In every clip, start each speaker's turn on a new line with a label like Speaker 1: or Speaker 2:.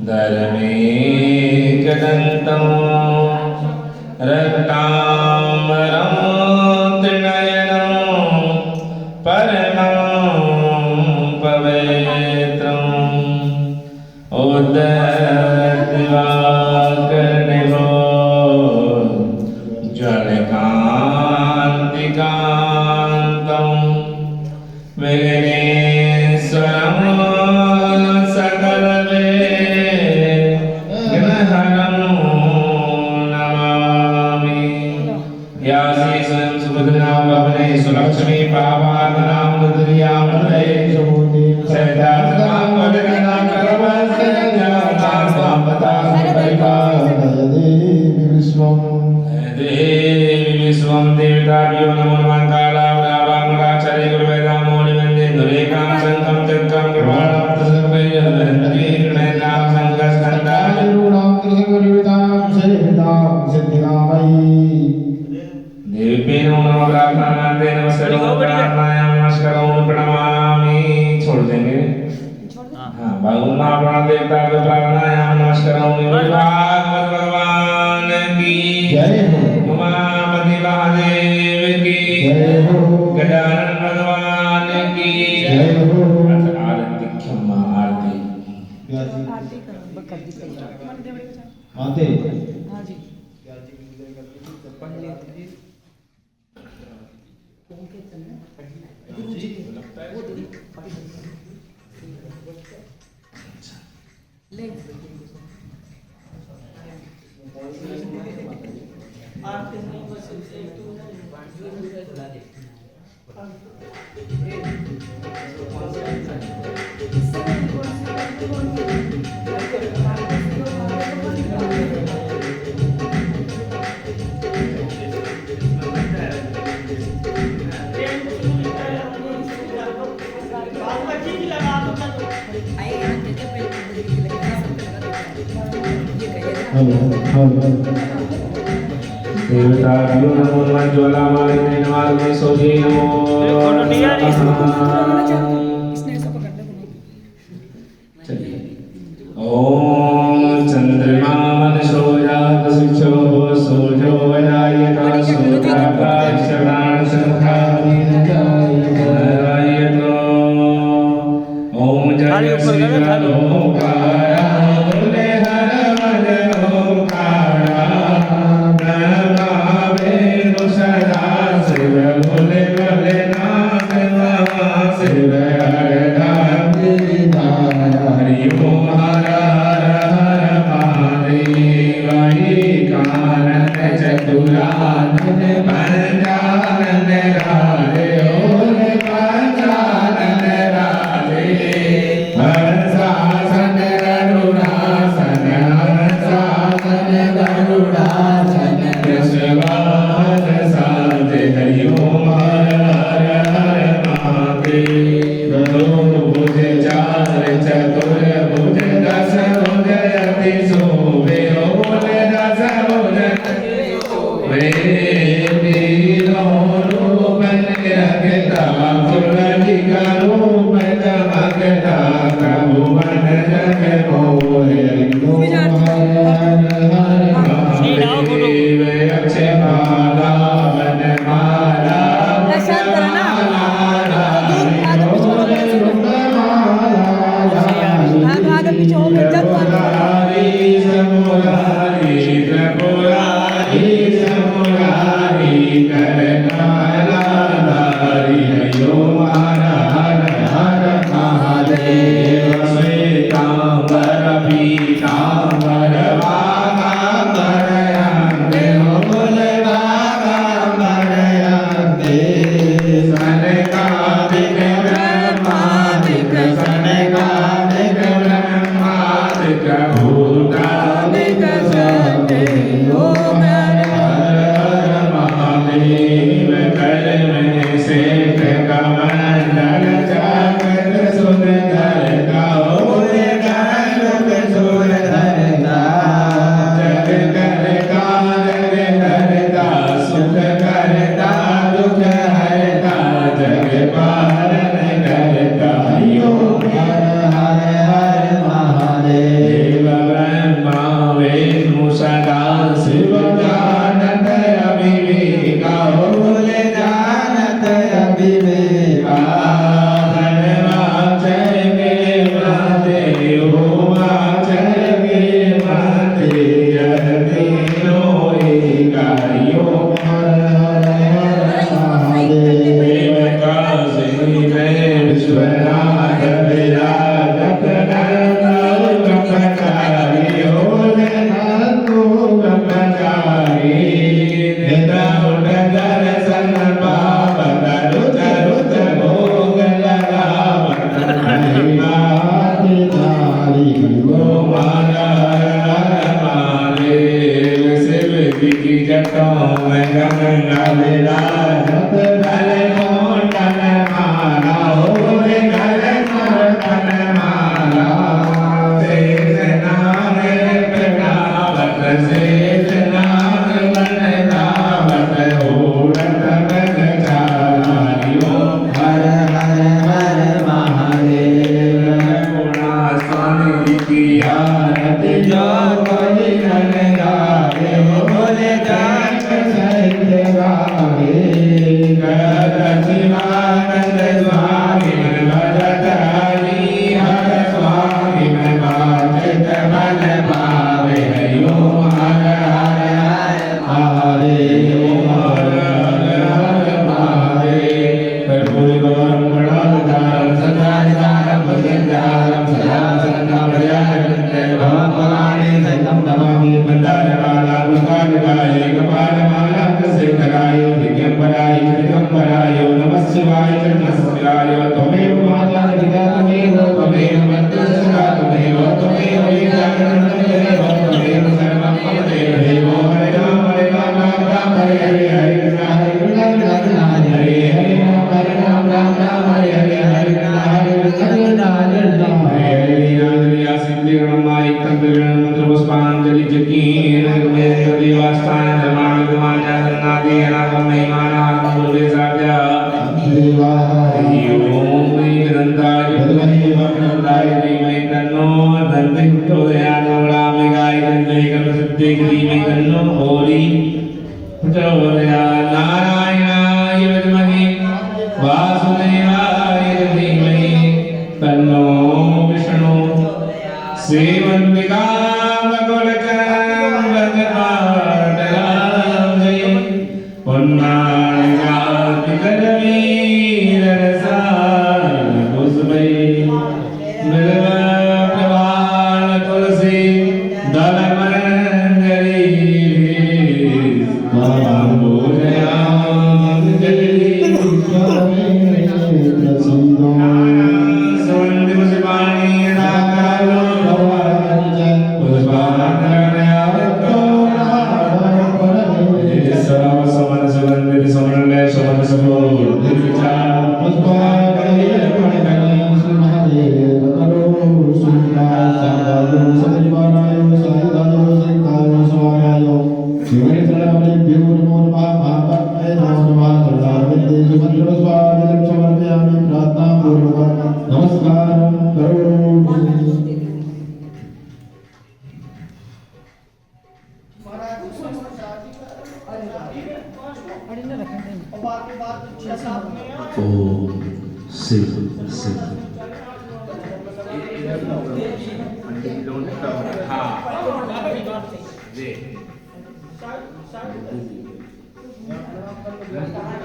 Speaker 1: धर्मेकदन्तं रक्ताम्बरं त्रिनयनं परमं पवित्रम् उदयदिवाकरनिभो ज्वलकान्तिकान्तं विघ्नेश्वरं सकलविघ्नहरं नमामि। यासी स्वयं सुभद्रा भवने सुलक्ष्मी पावानां दुर्यामले सदात्मां वदनां करवस्त्रजातां पतां परिपालयति विश्वं देवताभ्यो नमो नमः। कालावरावांगराचार्य गुरुवेदामो निवन्दे दुरेकां शङ्खं चक्रं कृपाणां संगस्कन्धाय देवी नमो नमः। प्रार्थनाते नमस्कारो प्रार्थनायां नमस्कारो प्रणमामि। छोड़ देंगे हाँ भगवान प्राण देवता को प्रार्थनायां नमस्कारो। भागवत भगवान की जय हो। उमापति महादेव की जय हो। गजानन भगवान की जय हो। आरती क्षमा आरती आते हाँ जी देवताभ्यो नमो नमः। ज्वालामालिनी नमामि सोजे नमो ओम चंद्रमा मनसो जात शिक्षो सोजो वजायत सूत्राक्षराण संखायत ओम जय श्री लोकाय जटों में गंगा विराजत गले मोटन माला हो रे गले मोटन माला शेष नाग पिटावत शेष नाग बनरावत उड़त गग चारियो हर हर हर महादेव गुणा स्वामी की आरती जो कोई नन गावे बोले जात सत्य गावे गद शिवानंद स्वामी मन भजत हरि हर स्वामी मन बाजत बल पावे हरिओ हर हर हर महादेव हर हर महादेव कर्पूर गौरम गणाधारम सदाधारम भजनधारम सदा सदा भजनते भगवाने सैतम नमामि मंदारमाला पुष्पाणिकाय कपालमाला कसेकराय दिगंबराय दिगंबराय नमः शिवाय नमस्काराय त्वमेव माता पिता त्वमेव मंत्रस्वरा त्वमेव त्वमेव सर्वं मम देव हरे राम राम राम हरे हरे हरे कृष्ण हरे कृष्ण हरे हरे राम राम हरे हरे हरे कृष्ण हरे कृष्ण हरे हरे सिद्धिगणमाय तंत्रगण मंत्र पुष्पांजलि जकीन में देवास्थान धर्माण कुमार नादी अनागम महिमानागम मुर्गे साध्या देवाय ओम ग्रंथाय भगवते भक्तंदाय धीमहि तन्नो धन्ते प्रचोदयात् गाय धन्ते कर्म सिद्धि धीमहि तन्नो होरी प्रचोदयात् नारायणाय विद्महे वासुदेवाय धीमहि तन्नो विष्णु श्रीमन्विका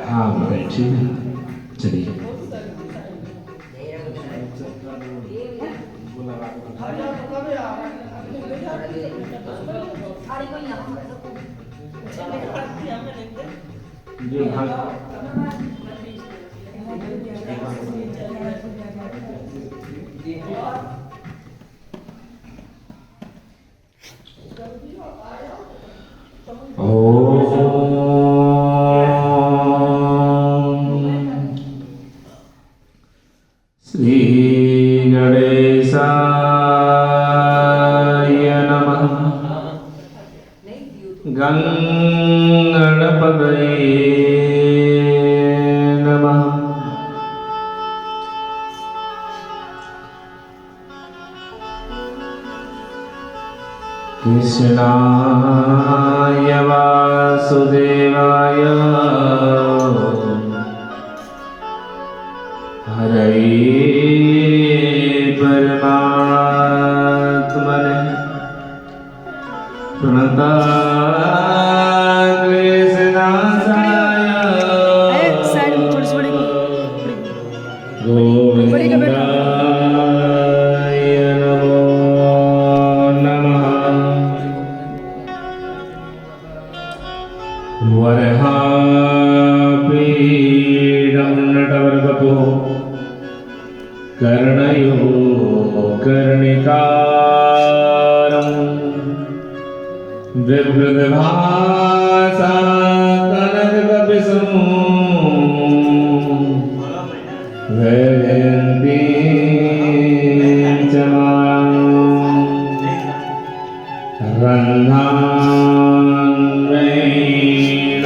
Speaker 1: हाँ ठीक है चलिए श्री गणेशाय नमः गणपतये नमः कृष्णाय वासुदेवाय हरे परमात्मने प्रणतक्लेशनाशाय गोविन्दाय नमो नमः वरहापीडं नटवरवपुः कर्णयो कर्णिकारं विवृतभावं सा कनक कपिसमू वैजयंती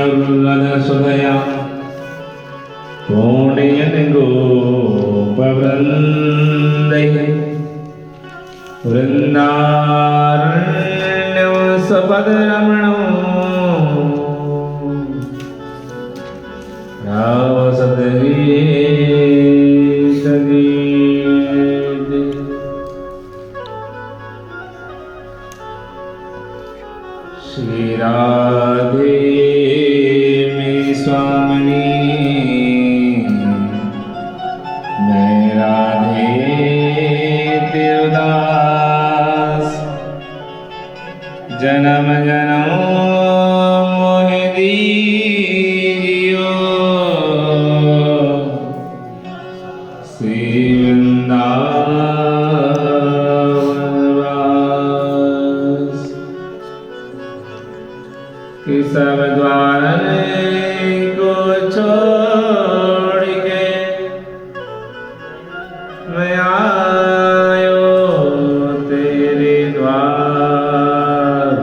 Speaker 1: रन्ध्रान्वैणुर्वदसुधया पूर्णयनगोपवृन्दैः वृन्दारण्यं सपदरमणो श्री राधे मेरी स्वामिनी मैं राधे देवदास जन्म जन्म मोहि दीजियो श्री वृंदावन कि सब द्वार को छोड़ के मैं आयो तेरे द्वार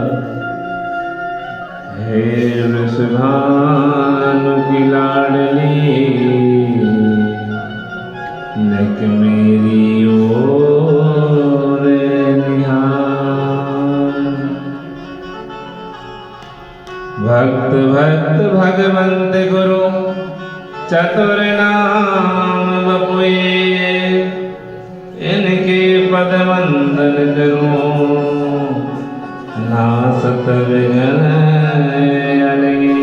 Speaker 1: हे वृषभानु की लाडली नक मेरी ओर निहार भक्त भक्त भगवंत गुरु चतुर नाम बपुए इनके पद वंदन करूं नासत विघ्न अलगे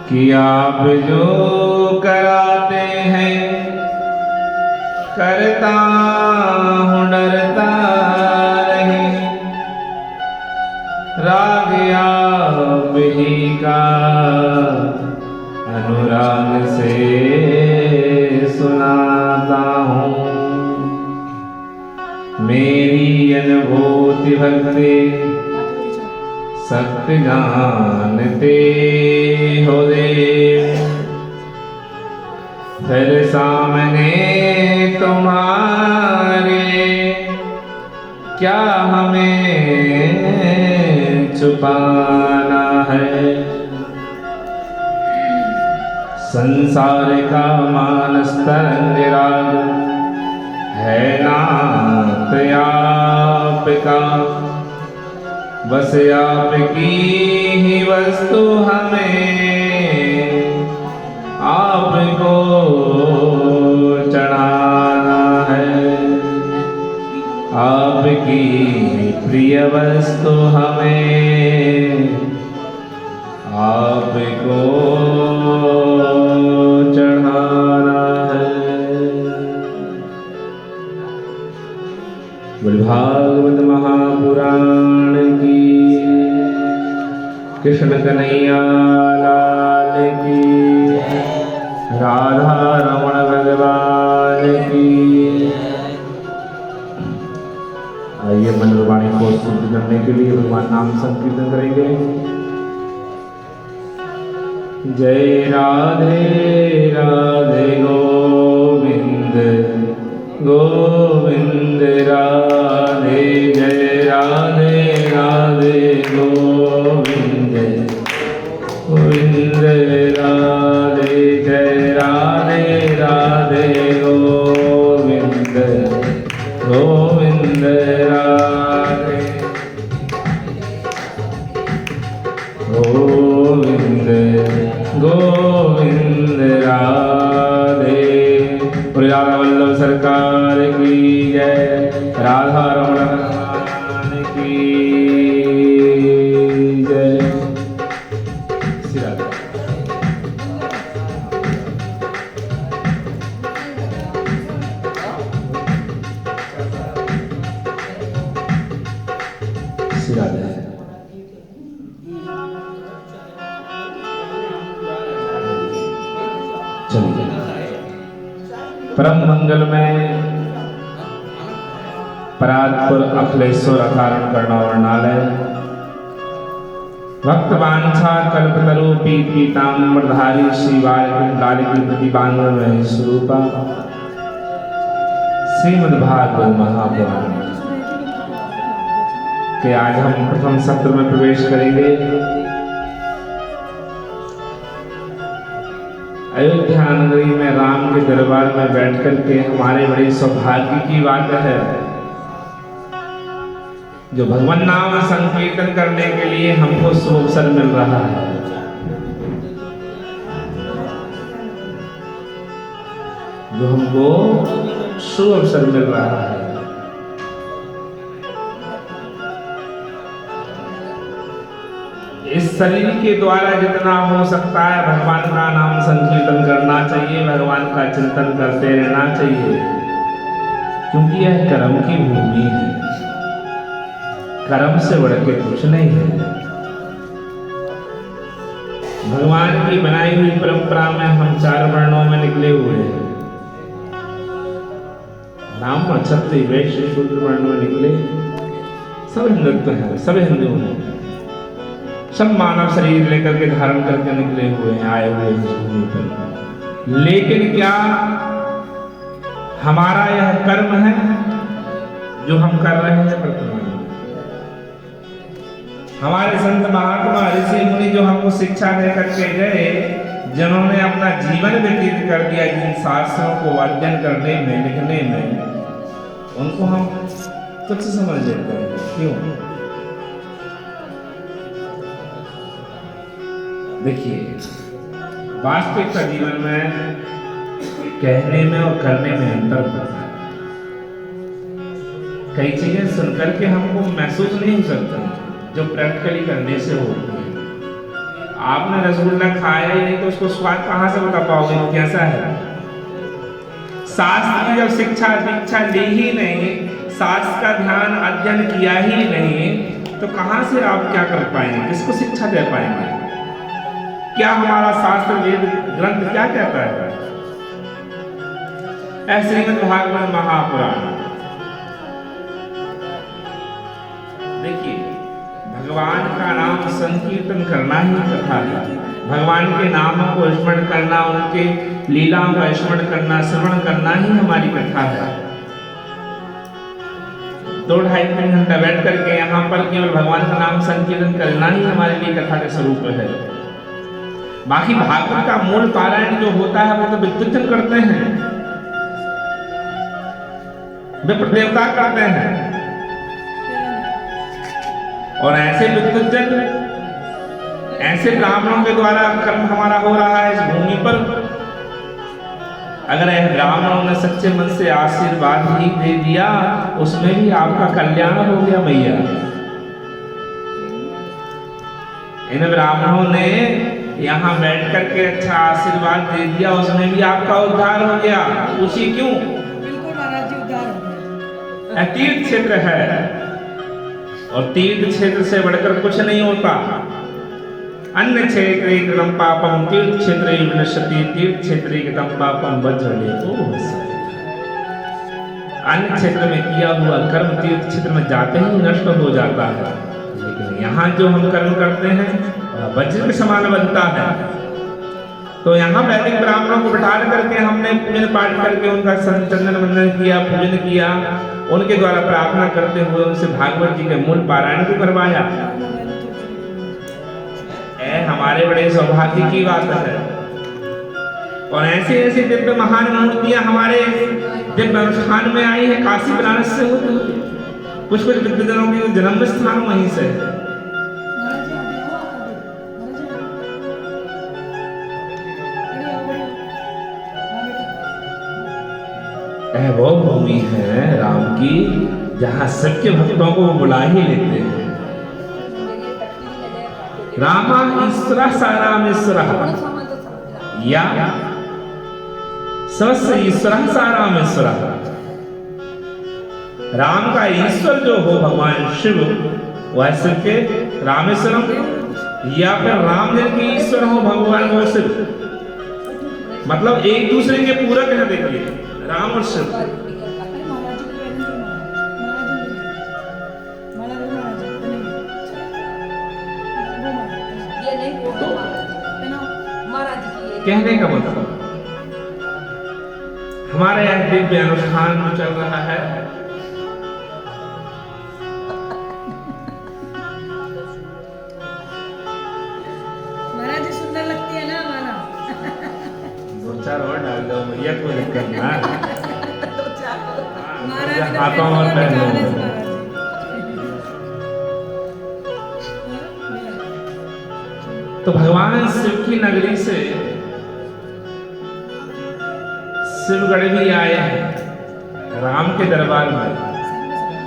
Speaker 1: कि आप जो कराते हैं करता हूँ डरता राग आप ही का अनुराग से सुनाता हूँ मेरी अनुभूति भक्ति सत्य जानते हो देव फिर सामने तुम्हारे क्या हमें छुपाना है संसार का मानस तरंग राग है नाथ आपका बस आपकी ही वस्तु हमें आपको चढ़ाना है आपकी प्रिय वस्तु हमें आपको चढ़ाना है। भागवत महापुराण की कृष्ण कन्हैया लाल की राधा रमण भगवान की। आइए मन वाणी को शुद्ध करने के लिए भगवान नाम संकीर्तन करेंगे। जय राधे राधे गोविंद गोविंद राधे जय राधे राधे गोविंद गोविंद राधे जय राधे राधे गोविंद गोविंद राधे गोविंद गोविंद राधे। राधा वल्लभ सरकार की जय राधा रमण भगवान की जय। श्री राधा श्री राधा चलिए परम मंगल में परात्पर अखिलेश्वर अकारण कर्ण वर्णालय भक्त वांछा कल्पतरु पीताम्बरधारी श्री बालिकी प्रतिबांग स्वरूपा श्रीमद्भागवत महापुराण के आज हम प्रथम सत्र में प्रवेश करेंगे। अयोध्या नगरी में राम के दरबार में बैठकर के हमारे बड़े सौभाग्य की बात है जो भगवान नाम संकीर्तन करने के लिए हमको शुभ अवसर मिल रहा है। जो हमको शुभ अवसर मिल रहा है। इस शरीर के द्वारा जितना हो सकता है भगवान का नाम संकीर्तन करना चाहिए, भगवान का चिंतन करते रहना चाहिए, क्योंकि यह कर्म की भूमि है। कर्म से बढ़ के कुछ नहीं है। भगवान की बनाई हुई परंपरा में हम 4 वर्णों में निकले हुए हैं। ब्राह्मण क्षत्रिय वैश्य शूद्र वर्णों में निकले, सब हिंदुत्व है, सब हिंदू हैं, सब मानव शरीर लेकर के धारण करके निकले हुए हैं, आए हुए हैं भूमि पर। लेकिन क्या हमारा यह कर्म है जो हम कर रहे हैं वर्तमान में? हमारे संत महात्मा ऋषि मुनि जो हमको शिक्षा दे करके गए, जिन्होंने अपना जीवन व्यतीत कर दिया जिन शास्त्रों को अध्ययन करने में, लिखने में, उनको हम तुच्छ समझ लेते हैं। क्यों? देखिए, वास्तविक जीवन में कहने में और करने में अंतर होता है। कई चीजें सुनकर के हमको महसूस नहीं हो सकती जो प्रैक्टिकली करने से होती है। आपने रसगुल्ला खाया ही नहीं तो उसको स्वाद कहाँ से बता पाओगे कैसा है? शास्त्र की जब शिक्षा दीक्षा ली ही नहीं, शास्त्र का ध्यान अध्ययन किया ही नहीं, तो कहाँ से आप क्या कर पाएंगे? किसको शिक्षा दे पाएंगे? क्या हमारा शास्त्र वेद ग्रंथ क्या कहता है? श्रीमद्भागवत महापुराण। देखिए, भगवान का नाम संकीर्तन करना ही कथा है। भगवान के नामों को स्मरण करना, उनके लीलाओं का स्मरण करना, श्रवण करना ही हमारी कथा है। 2-2.5-3 घंटा बैठ करके यहाँ पर केवल भगवान का नाम संकीर्तन करना ही हमारे लिए कथा के स्वरूप है। बाकी भागवत का मूल पारायण जो होता है वो तो विद्वजन करते हैं, वे प्रतिदेवता करते हैं। और ऐसे विद्वजन, ऐसे ब्राह्मणों के द्वारा कर्म हमारा हो रहा है इस भूमि पर। अगर यह ब्राह्मणों ने सच्चे मन से आशीर्वाद ही दे दिया, उसमें भी आपका कल्याण हो गया भैया। इन ब्राह्मणों ने यहाँ बैठ करके अच्छा आशीर्वाद दे दिया, उसमें भी आपका उद्धार हो गया। पूछिए क्यों?
Speaker 2: बिल्कुल महाराज जी, उद्धार हो गया।
Speaker 1: तीर्थ क्षेत्र है और तीर्थ क्षेत्र से बढ़कर कुछ नहीं होता। अन्य क्षेत्रे कृतं पापम तीर्थ क्षेत्रे विनश्यति, तीर्थ क्षेत्रे कृतं पापम वज्रलेपो भस्यति। अन्य क्षेत्र में किया हुआ कर्म तीर्थ क्षेत्र में जाते ही नष्ट हो जाता है, लेकिन यहाँ जो हम कर्म करते हैं वज्र के समान बनता है। तो यहाँ वैदिक ब्राह्मणों को बैठा करके हमने पूजन पाठ करके उनका चंदन वंदन किया, पूजन किया, उनके द्वारा प्रार्थना करते हुए उनसे भागवत जी के मूल पारायण को करवाया। हमारे बड़े सौभाग्य की बात है। और ऐसे ऐसे दिव्य महान मूर्तियां हमारे दिव्य अनुष्ठान में आई है, काशी बनारस से होती हुई। कुछ विद्वजनों के जन्म स्थान वहीं से है। वो भूमि है राम की जहाँ सबके भक्तों को बुला ही लेते हैं। रामा ईश्वरा सारामेश्वरा या सवस्य ईश्वरा सारामेश्वरा। राम का ईश्वर जो हो भगवान शिव, वह शिव के रामेश्वरम, या फिर राम जी के ईश्वर हो भगवान वो शिव। मतलब एक दूसरे के पूरक है। देखिए राम और शिव। कहने का मतलब हमारे यहाँ दिव्य अनुष्ठान जो चल रहा है,
Speaker 2: महाराज जी सुंदर लगती है ना हमारा।
Speaker 1: 2-4 और डाल दो भैया, कोई दिक्कत ना।
Speaker 2: महाराज जी ने
Speaker 1: हाथों और
Speaker 2: पेट
Speaker 1: पैरों
Speaker 2: निकाले
Speaker 1: में।
Speaker 2: महाराज जी।
Speaker 1: तो भगवान शिव की नगरी से शिवगढ़ भी आए हैं राम के दरबार में,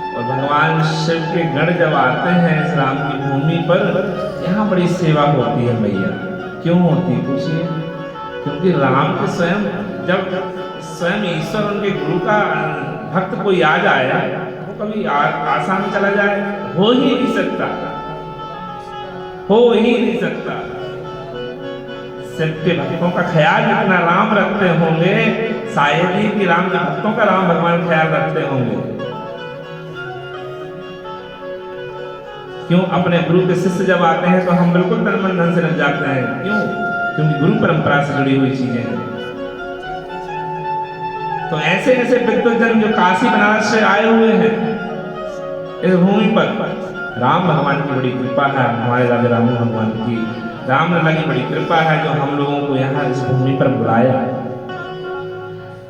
Speaker 1: और भगवान शिव के गढ़ जब आते हैं इस राम की भूमि पर, यहाँ बड़ी सेवा होती है भैया। क्यों होती पूछिए? क्योंकि राम के स्वयं जब स्वयं ईश्वर उनके गुरु का भक्त कोई आ जाए, वो कभी आसान चला जाए? हो ही नहीं सकता, हो ही नहीं सकता। शिव के भक्तों का ख्याल जितना राम रखते होंगे, शायद ही कि राम के भक्तों का राम भगवान ख्याल रखते होंगे। क्यों? अपने गुरु के शिष्य जब आते हैं तो हम बिल्कुल तन मन धन से लग जाते हैं। क्यों? क्योंकि गुरु परंपरा से जुड़ी हुई चीजें हैं। तो ऐसे ऐसे विद्वजन जो काशी बनारस से आए हुए हैं इस भूमि पर, राम भगवान की बड़ी कृपा है, हमारे राजा राम भगवान की राम लला की बड़ी कृपा है जो हम लोगों को यहाँ इस भूमि पर बुलाया।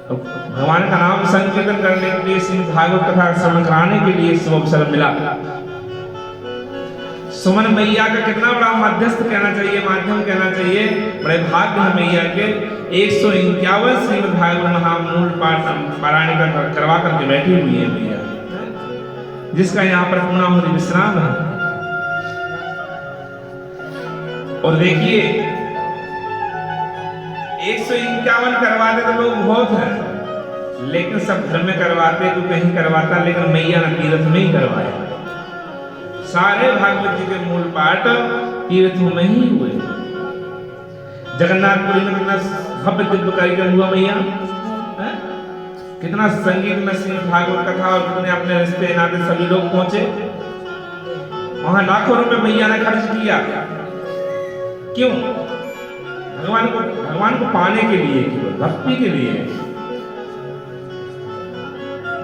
Speaker 1: तो भगवान का नाम संकीर्तन करने के लिए, श्रीमद् भागवत कथा श्रवण कराने के लिए शुभ अवसर मिला। सुमन मैया का कितना बड़ा मध्यस्थ कहना चाहिए, माध्यम कहना चाहिए। बड़े भाग्य है मैया के 151 श्रीमद् भागवत महामूल पाठ पारायण करवा करके बैठी हुई है मैया, जिसका यहाँ पर पूर्णाहुति विश्राम है। और देखिए 151 करवाते तो लोग बहुत हैं, लेकिन सब घर में करवाते, कोई कहीं करवाता, लेकिन मैया ने तीर्थ में ही करवाया। सारे भागवत जी के मूल पाठ तीर्थों में ही हुए। जगन्नाथपुरी में कितना भव्य दिव्य कार्यक्रम हुआ मैया, कितना संगीत में श्रीमद् भागवत कथा, और कितने अपने रिश्ते नाते सभी लोग पहुंचे वहां। लाखों रुपए मैया ने खर्च किया। क्यों? भगवान को पाने के लिए, केवल भक्ति के लिए।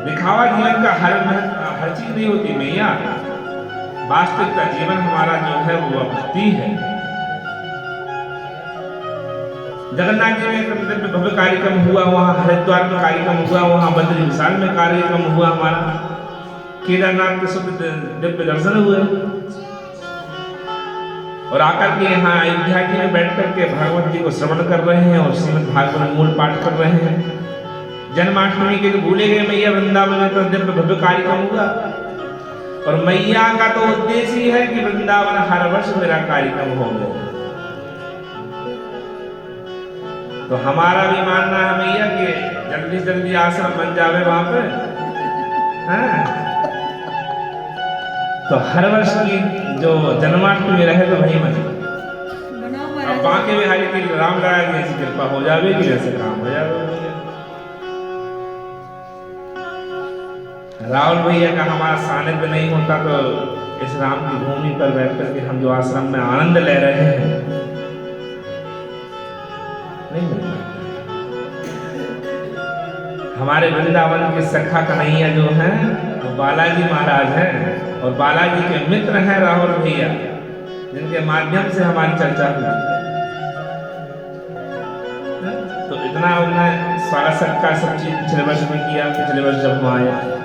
Speaker 1: दिखावा जीवन का हर चीज नहीं होती मैया। वास्तविकता जीवन हमारा जो है वो भक्ति है। जगन्नाथ जी में दिव्य भव्य कार्यक्रम हुआ, वहाँ हरिद्वार में कार्यक्रम हुआ, वहाँ बद्री विशाल में कार्यक्रम हुआ हमारा, केदारनाथ के शुद्ध दिव्य दर्शन हुए, और आकर के यहाँ अयोध्या जी में बैठ करके भागवत जी को श्रवण कर रहे हैं और श्रीमद् भागवत मूल पाठ कर रहे हैं। जन्माष्टमी के जो भूले गए मैया वृंदावन में तो दिव्य भव्य कार्यक्रम हुआ, और मैया का तो उद्देश्य ही है कि वृंदावन हर वर्ष मेरा कार्यक्रम हो गया। तो हमारा भी मानना है मैया कि जल्दी जल्दी आश्रम बन जावे वहां पे, तो हर वर्ष की जो जन्माष्टमी रहे तो वही मजे। अब बांके बिहारी की राम लला की ऐसी कृपा हो जावे कि जैसे काम हो जावे। राहुल भैया का हमारा सानिध्य नहीं होता तो इस राम की भूमि पर बैठ करके हम जो आश्रम में आनंद ले रहे हैं नहीं मिलता। हमारे वृंदावन के सखा कन्हैया जो हैं वो बालाजी महाराज हैं, और बालाजी के मित्र हैं राहुल भैया, जिनके माध्यम से हमारी चर्चा हुई। तो इतना उन्होंने स्वागत का सब चीज पिछले वर्ष में किया, पिछले वर्ष जब हम आए।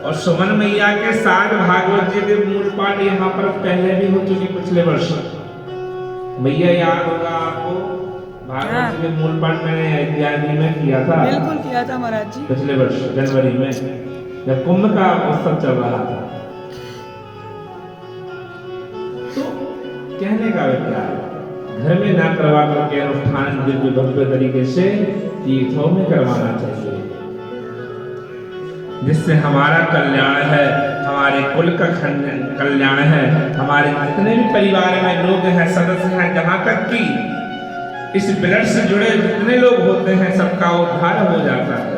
Speaker 1: और सुमन मैया के साथ भागवत जी के मूल पाठ यहाँ पर पहले भी हो चुके पिछले वर्ष। मैया याद होगा आपको, भागवत जी के मूल पाठ मैंने अयोध्या में किया था।
Speaker 2: बिल्कुल किया था महाराज जी,
Speaker 1: पिछले वर्ष जनवरी में जब कुंभ का उत्सव चल रहा था। तो कहने का क्या, घर में ना करवा करके अनुष्ठान दिव्य भव्य तरीके से तीर्थों में करवाना चाहिए, जिससे हमारा कल्याण है, हमारे कुल का कल्याण है, हमारे जितने भी परिवार में लोग हैं, सदस्य हैं, जहां तक कि इस ब्लड से जुड़े जितने लोग होते हैं सबका उद्धार हो जाता है।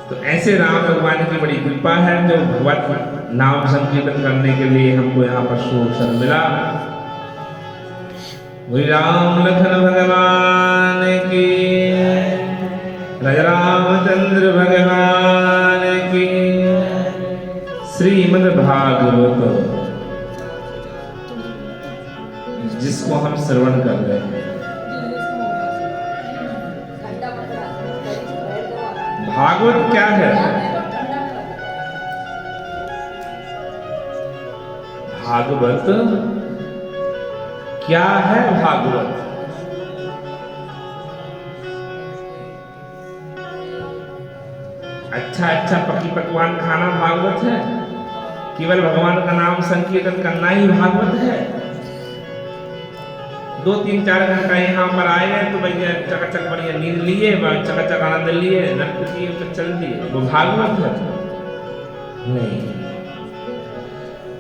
Speaker 1: तो ऐसे राम भगवान की बड़ी कृपा है जो भगवत नाम संकीर्तन करने के लिए हमको यहाँ पर अवसर मिला। वही राम लखन भगवान की, राजा रामचंद्र भगवान की, श्रीमद् भागवत जिसको हम श्रवण कर रहे हैं। भागवत क्या है? भागवत क्या है? भागवत अच्छा पकी पकवान खाना भागवत है? केवल भगवान का नाम संकीर्तन करना ही भागवत है? 2-3-4 घंटा यहाँ पर आए हैं तो भैया चकाचक बढ़िया नींद लिए, चकाचक आनंद लिए, नृत्य किए तो चल दिए, वो भागवत है? नहीं।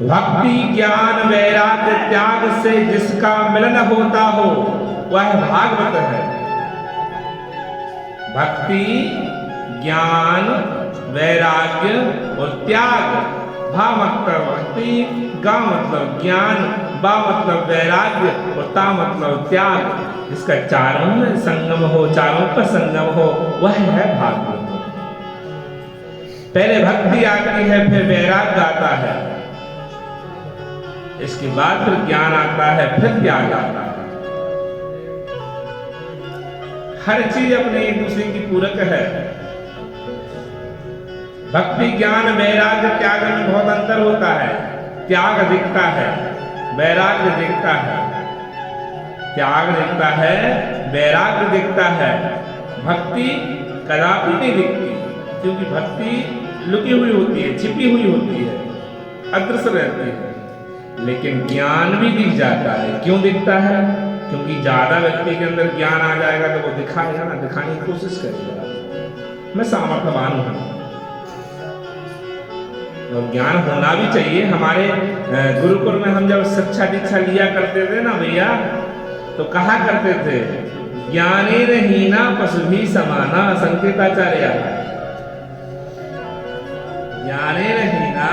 Speaker 1: भक्ति ज्ञान वैराग्य त्याग से जिसका मिलन होता हो वह भागवत है। भक्ति ज्ञान वैराग्य और त्याग, भा मतलब भक्ति, गा मतलब ज्ञान, बा मतलब वैराग्य और ता मतलब त्याग, इसका चारों में संगम हो, चारों का संगम हो, वह है भागवत। पहले भक्ति आती है, फिर वैराग्य आता है, इसके बाद फिर ज्ञान आता है, फिर त्याग आता है। हर चीज अपने एक दूसरे की पूरक है। भक्ति ज्ञान वैराग्य त्याग में बहुत अंतर होता है। त्याग दिखता है, वैराग्य दिखता है। त्याग दिखता है, वैराग्य दिखता है। भक्ति कदापि नहीं दिखती, क्योंकि भक्ति लुकी हुई होती है, छिपी हुई होती है, अदृश्य रहती है। लेकिन ज्ञान भी दिख जाता है। क्यों दिखता है? क्योंकि ज्यादा व्यक्ति के अंदर ज्ञान आ जाएगा तो वो दिखाएगा ना, दिखाने की कोशिश करेगा, मैं सामर्थ्यवान हूं। और ज्ञान होना भी चाहिए। हमारे गुरुकुल में हम जब शिक्षा दीक्षा लिया करते थे ना भैया, तो कहा करते थे, ज्ञाने हीना पशु भी समाना, संकेताचार्य। ज्ञाने हीना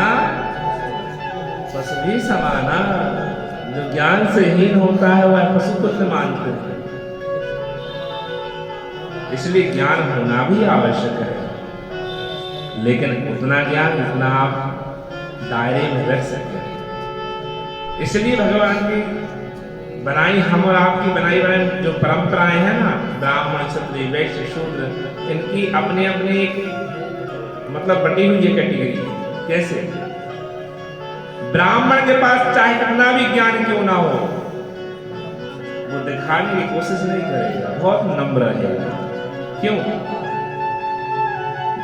Speaker 1: पशु भी समाना, जो ज्ञान से हीन होता है वह पशु को से मानते हैं। इसलिए ज्ञान होना भी आवश्यक है, लेकिन उतना ज्ञान जितना आप दायरे में रख सकते हैं। इसलिए भगवान की बनाई, हम और आपकी बनाई जो परंपराएं हैं ना, ब्राह्मण क्षत्रिय वैश्य शूद्र, इनकी अपने अपने एक मतलब बटी हुई कैटेगरी। कैसे? ब्राह्मण के पास चाहे कितना भी ज्ञान क्यों ना हो, वो दिखाने की कोशिश नहीं करेगा, बहुत नम्र रहेगा। क्यों?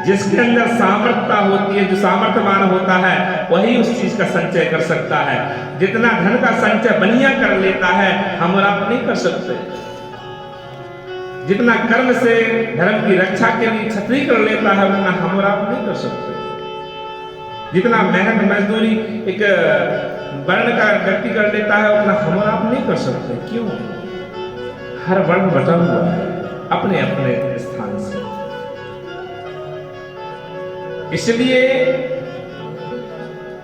Speaker 1: जिसके अंदर सामर्थ्यता होती है, जो सामर्थ्यवान होता है, वही उस चीज का संचय कर सकता है। जितना धन का संचय बनिया कर लेता है, हम और आप नहीं कर सकते। जितना कर्म से धर्म की रक्षा के लिए क्षत्रिय कर लेता है, उतना हम और आप नहीं कर सकते। जितना मेहनत मजदूरी एक वर्ण का व्यक्ति कर लेता है, उतना हम और आप नहीं कर सकते। क्यों? हर वर्ण बटा हुआ है अपने अपने स्थान से। इसलिए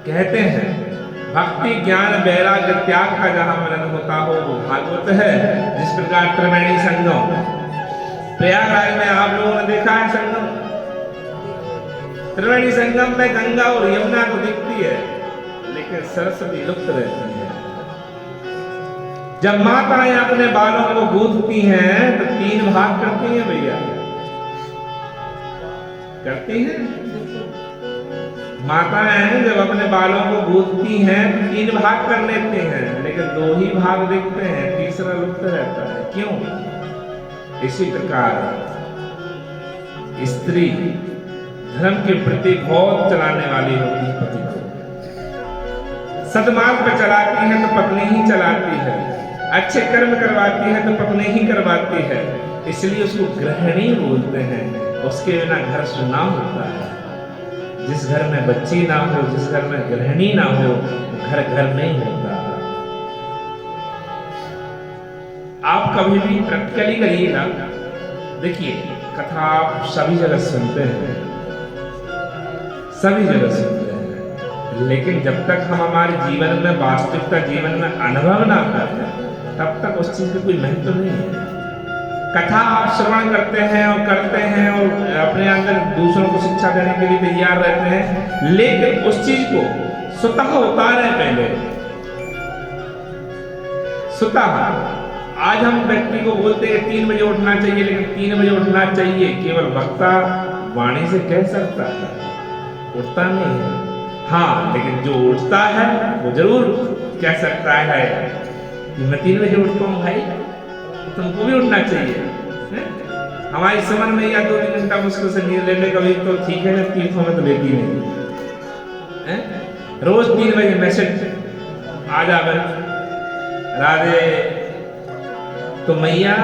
Speaker 1: कहते हैं भक्ति ज्ञान वैराग्य त्याग का जहां मिलन होता हो वो भागवत है। जिस प्रकार त्रिवेणी संगम, प्रयागराज में आप लोगों ने देखा है संगम। त्रिवेणी संगम में गंगा और यमुना को दिखती है, लेकिन सरस्वती लुप्त रहती है। जब माताएं अपने बालों को गूंथती हैं तो 3 भाग करती हैं भैया, करती हैं। माताएं जब अपने बालों को गूंथती हैं तो 3 भाग कर लेते हैं, लेकिन 2 ही भाग दिखते हैं, तीसरा लुप्त रहता है। क्यों? इसी प्रकार स्त्री धर्म के प्रति बहुत चलाने वाली होती है। पति को सदमार्ग पर चलाती है तो पत्नी ही चलाती है, अच्छे कर्म करवाती है तो पत्नी ही करवाती है। इसलिए उसको गृहिणी बोलते हैं। उसके बिना घर सुना होता है। जिस घर में बच्ची ना हो, जिस घर में गृहिणी ना हो, घर घर नहीं होता। आप कभी भी प्रैक्टिकली करिए ना, देखिए कथा आप सभी जगह सुनते हैं, सभी जगह सुनते हैं, लेकिन जब तक हम हमारे जीवन में वास्तविकता जीवन में अनुभव ना करते तब तक उस चीज का कोई महत्व नहीं है। कथा आप श्रवण करते हैं और अपने अंदर दूसरों को शिक्षा देने के लिए तैयार रहते हैं, लेकिन उस चीज को स्वतः उतारें पहले। स्वतः आज हम व्यक्ति को बोलते हैं 3 बजे उठना चाहिए, लेकिन 3 बजे उठना चाहिए केवल वक्ता वाणी से कह सकता है, उठता नहीं है। हाँ, लेकिन जो उठता है वो जरूर कह सकता है कि मैं 3 बजे उठता हूँ भाई, तुमको भी उठना चाहिए। हमारी समझ में या 2-3 घंटा मुश्किल से नींद ले ले कभी तो ठीक है, जब तीर्थों में तो लेती नहीं। रोज 3 बजे मैसेज आ जावे राधे, तो मैया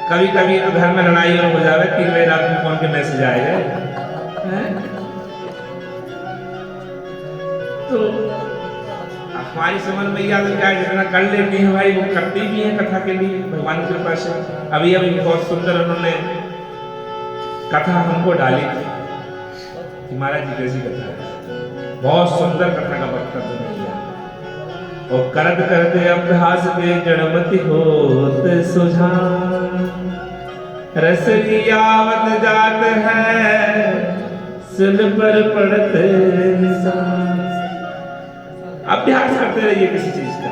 Speaker 1: कभी कभी तो घर में लड़ाई और हो जावे, 3 बजे रात में कौन के मैसेज आएगा। तो हमारी समझ में याद क्या है, जितना कर लेती है भाई वो करती भी है कथा के लिए भगवान की कृपा से। अभी बहुत सुंदर उन्होंने कथा हमको डाली थी कि महाराज जी कैसी कथा है, बहुत सुंदर कथा का वक्तव्य दिया। और करत करते अभ्यास के जड़मति होत सुझान, रसलियावत जात है सिल पर पड़ते निशान। अभ्यास करते रहिए किसी चीज का,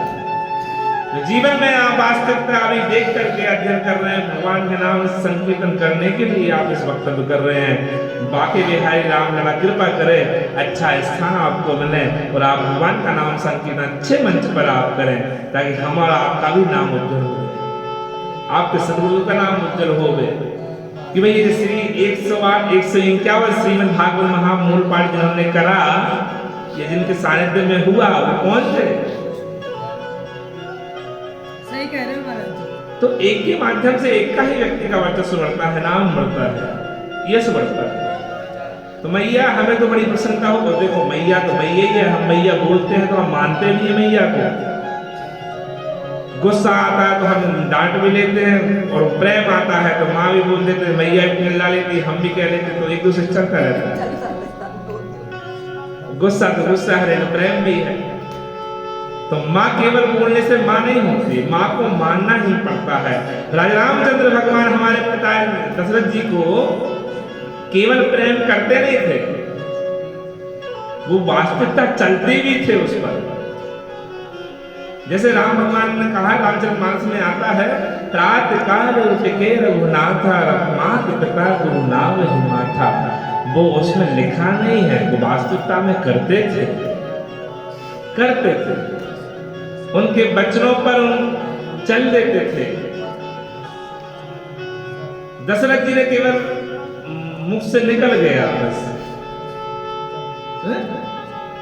Speaker 1: तो जीवन में आप वास्तविकता अभी देख करके अध्ययन कर रहे हैं, भगवान के नाम संकीर्तन करने के लिए आप इस वक्तव्य कर रहे हैं। बाकी बिहारी राम लला कृपा करे, अच्छा स्थान आपको मिले और आप भगवान का नाम संकीर्तन अच्छे मंच पर आप करें, ताकि हमारा आपका भी नाम उज्जवल हो, आपके सदगुरु का नाम उज्जवल हो कि भाई ये श्री 108 151 श्रीमद् भागवत महामूल पाठ जिन्होंने करा, ये जिनके सानिध्य में हुआ वो कौन थे?
Speaker 2: सही कह रहे हो महाराज।
Speaker 1: तो एक के माध्यम से एक का ही व्यक्ति का वर्चस्व बढ़ता है, नाम बढ़ता है, यश बढ़ता है। तो मैया हमें तो बड़ी प्रसन्नता हो, देखो मैया तो मैया ही है, हम मैया बोलते हैं तो हम मानते भी है मैया को। गुस्सा आता है तो हम डांट भी लेते हैं, और प्रेम आता है तो माँ भी बोल देते हैं, मैया भी मिला लेती, हम भी कह लेते, तो एक दूसरे चलता रहता है। गुस्सा तो गुस्सा है, प्रेम भी है। तो माँ केवल बोलने से माँ नहीं होती, माँ को मानना ही पड़ता है। राजा रामचंद्र भगवान हमारे पिता दशरथ जी को केवल प्रेम करते नहीं थे, वो वास्तविकता चलते भी थे उस पर। जैसे राम भगवान ने कहा, रामचरितमानस में आता है, त्रात काल उठके रघुनाथा रघुनाथ पिता गुरु नाम ही माथा। वो उसमें लिखा नहीं है, वो वास्तविकता में करते थे। उनके वचनों पर चल देते थे। दशरथ जी ने केवल मुख से निकल गया बस,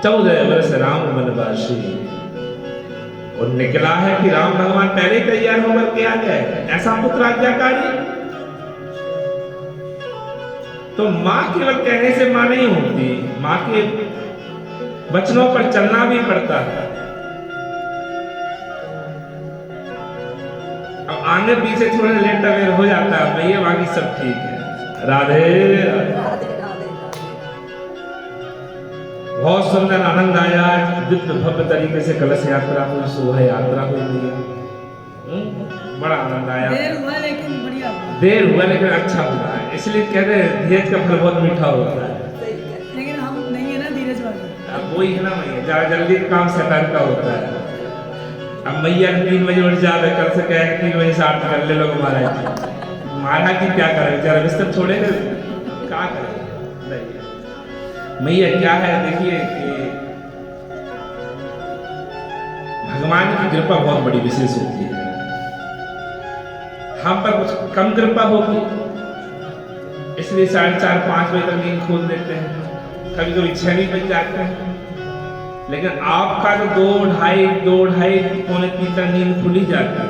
Speaker 1: 14 वर्ष राम वनवासी, और निकला है कि राम भगवान पहले ही तैयार होकर के आ गए, ऐसा पुत्र आज्ञाकारी। तो माँ केवल कहने से माँ नहीं होती, माँ के वचनों पर चलना भी पड़ता है। अब आगे पीछे थोड़ा लेट अवेयर हो जाता है भैया, बाकी सब ठीक है। राधे राधे। बहुत सुंदर आनंद आया, दिव्य भव्य तरीके से कलश यात्रा हुई, शोभा यात्रा हुई, बड़ा आनंद आया।
Speaker 2: देर हुआ लेकिन बढ़िया हुआ।
Speaker 1: देर हुआ लेकिन अच्छा हुआ है, इसलिए कहते हैं धीरज का फल बहुत मीठा होता है।
Speaker 2: लेकिन हम नहीं है ना धीरज वाले।
Speaker 1: अब वही है ना मैया, ज्यादा जल्दी काम शैतान का होता है। अब मैया 3 बजे उठ जावे, कल से कहे 3 बजे से 8 कर ले लोग महाराज। महाराज जी क्या करें, बेचारा बिस्तर छोड़ेगा, क्या करें। मैया क्या है, देखिए कि भगवान की कृपा बहुत बड़ी विशेष होती है। हम पर कुछ कम कृपा होगी, इसलिए 4:30-5 बजे तक नींद खोल देते हैं, कभी कभी 6 भी बज जाते हैं। लेकिन आपका तो 2-2:30 पौने 3 तक नींद खुली जाती है।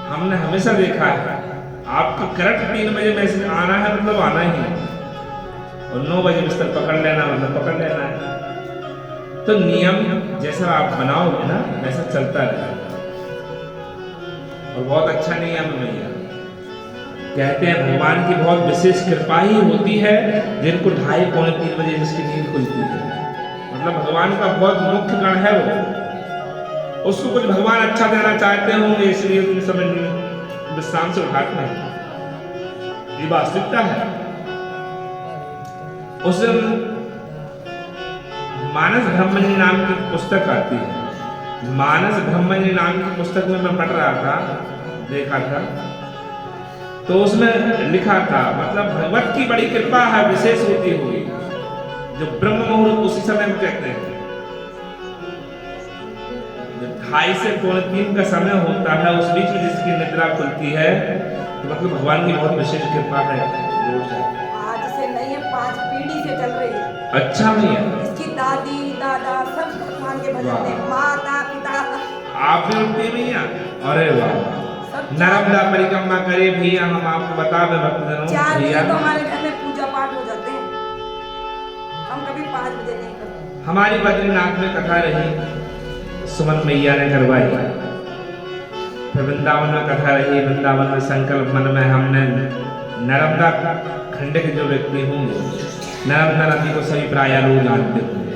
Speaker 1: हमने हमेशा देखा है, आपका करेक्ट 3 बजे मैसेज आना है मतलब आना ही है, और 9 बजे बिस्तर पकड़ लेना मतलब पकड़ लेना है। तो नियम जैसा आप बनाओगे ना वैसा चलता रहेगा, और बहुत अच्छा नियम है भैया। कहते हैं भगवान की बहुत विशेष कृपा ही होती है जिनको 2:30 पौने 3 बजे जिसकी नींद खुलती है। मतलब भगवान का बहुत मुख्य गण है वो, उसको कुछ भगवान अच्छा देना चाहते होंगे इसलिए उन समय विश्राम से उठाते हैं, ये वास्तविकता है। उस मानस ब्रह्मण्य नाम की पुस्तक आती है, मानस ब्रह्मण्य नाम की पुस्तक में मैं पढ़ रहा था, देखा था, तो उसमें लिखा था मतलब भगवत की बड़ी कृपा है विशेष होती हुई, जो ब्रह्म मुहूर्त उसी समय में कहते हैं, 2:30 से पौने 3 का समय होता है, उस बीच में जिसकी निद्रा खुलती है तो मतलब भगवान की बहुत विशेष कृपा है।
Speaker 3: आज से नहीं है, 5 पीढ़ी से चल रही है।
Speaker 1: अच्छा भैया,
Speaker 3: इसकी दादी दादा सब भगवान के भजन थे, माता पिता
Speaker 1: आप भी उठते भैया? अरे वाह, नर्मदा परिक्रमा करे भैया, हम आपको बता दें भक्तजनों
Speaker 3: 4 बजे
Speaker 1: भैया,
Speaker 3: तो हमारे घर में पूजा पाठ हो जाते हैं, हम कभी 5 बजे नहीं करते।
Speaker 1: हमारी बद्रीनाथ में कथा रही, सुमन मैया ने करवाई, फिर वृंदावन में कथा रही, वृंदावन में संकल्प मन में हमने नर्मदा खंड के जो व्यक्ति होंगे, नर्मदा नदी को सभी प्राय लोग जानते होंगे।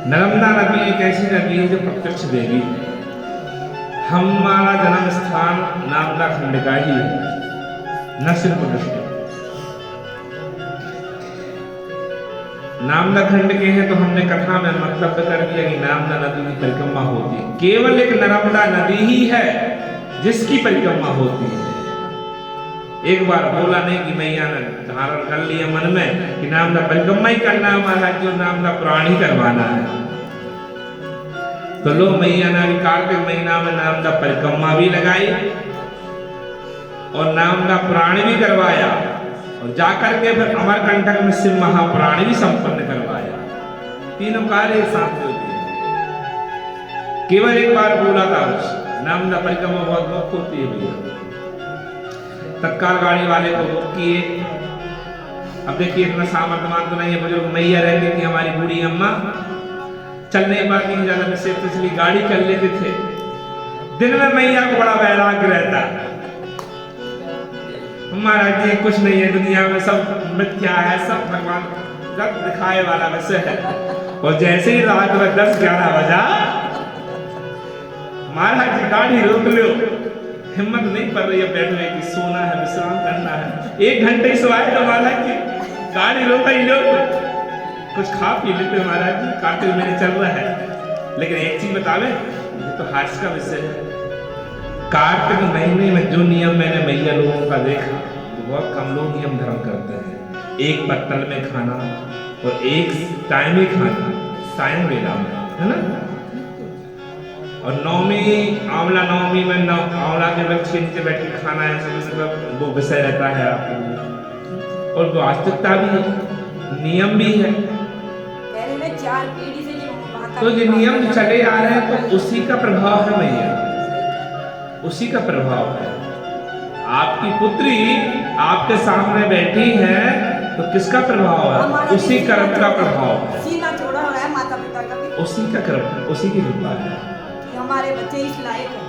Speaker 1: नर्मदा नदी एक ऐसी नदी है जो प्रत्यक्ष देवी है। हमारा जन्म स्थान नर्मदा खंड का ही है, न सिर्फ दृष्टि। नर्मदा खंड के हैं तो हमने कथा में मतलब कर दिया कि नर्मदा नदी की परिक्रमा होती है। केवल एक नर्मदा नदी ही है जिसकी परिक्रमा होती है। एक बार बोला नहीं कि मैया ने धारण कर लिया मन में कि नर्मदा परिक्रमा ही करना है हमारा, जो नर्मदा पुराण ही करवाना है। तो लो मैया ने अभी कार्तिक महीना में नर्मदा परिक्रमा भी लगाई और नर्मदा पुराण भी करवाया, और जाकर के फिर अमरकंटक में शिव महापुराण भी संपन्न करवाया। तीनों कार्य साथ में दिए। केवल एक बार बोला था, नर्मदा परिक्रमा बहुत मुख्य होती है भैया। तत्काल गाड़ी वाले को बुक किए। अब देखिए इतना सामर्थ्यवान तो नहीं है, बुजुर्ग मैया रहती थी हमारी बूढ़ी अम्मा, चलने पर नहीं ज्यादा निश्चित, इसलिए गाड़ी कर लेते थे। दिन में मैया को बड़ा वैराग्य रहता, महाराज जी कुछ नहीं है दुनिया में, सब मिथ्या है, सब भगवान जब दिखाए वाला वैसे है। और जैसे ही रात में 10-11 बजा, महाराज जी गाड़ी रोक लो, हिम्मत नहीं पड़ रही है बैठने की, सोना है, विश्राम करना है। 1 घंटे सोए तो महाराज जी गाड़ी रोक ही लो, कुछ खा पी लेते महाराज जी, कार्तिक महीने चल रहा है। लेकिन एक चीज बतावे, ये तो हास्य का विषय है, कार्तिक महीने में जो नियम मैंने मैया लोगों का देखा, तो बहुत कम लोग नियम धर्म करते हैं। एक पत्तल में खाना और एक टाइम ही खाना, सायं वेला में, है ना। और नवमी, आंवला नवमी में आंवला के वृक्ष के नीचे बैठ के खाना है, सब वो विषय रहता है आपको, और वास्तविकता भी है, नियम भी है।
Speaker 3: 4 पीढ़ी से
Speaker 1: तो ये नियम चले आ रहे हैं तो उसी का प्रभाव है मैया, उसी का प्रभाव है। आपकी पुत्री आपके सामने बैठी है तो किसका प्रभाव है? उसी कर्म का प्रभाव है,
Speaker 3: सीना छोड़ा हुआ है माता पिता का भी,
Speaker 1: उसी का कर्म, उसी की कृपा है
Speaker 3: कि हमारे बच्चे इस लायक हैं।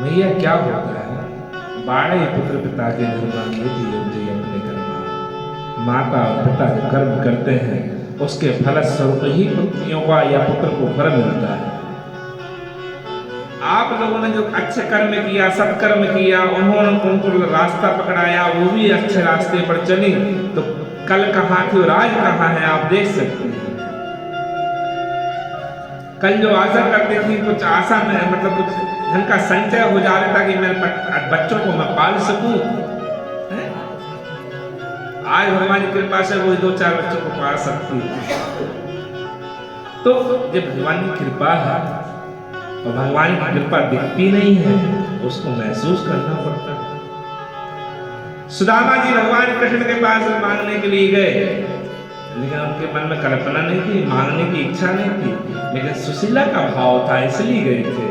Speaker 1: मैया क्या होता है, बाड़े पुत्र पिता के धर्मा अपने कर्म, माता पिता जो कर्म करते हैं उसके फलस्वरूप ही पुत्रियों का या पुत्र को फल मिलता है। आप लोगों ने जो अच्छे कर्म किया, सत्कर्म किया, उन्होंने उनको रास्ता पकड़ाया, वो भी अच्छे रास्ते पर चली, तो कल कहाँ थी और आज कहाँ है आप देख सकते हैं। कल जो आशा करती थी, कुछ आशा में मतलब कुछ धन का संचय हो जा रहा था कि मेरे बच्चों को मैं पाल सकूं, आज भगवान की कृपा से वो 2-4 बच्चों को पाल सकती है। तो जब भगवान की कृपा है और भगवान की कृपा दिखती नहीं है, उसको महसूस करना पड़ता है। सुदामा जी भगवान कृष्ण के पास मांगने के लिए गए, लेकिन उनके मन में कल्पना नहीं थी, मांगने की इच्छा नहीं थी, लेकिन सुशीला का भाव था इसलिए गए थे।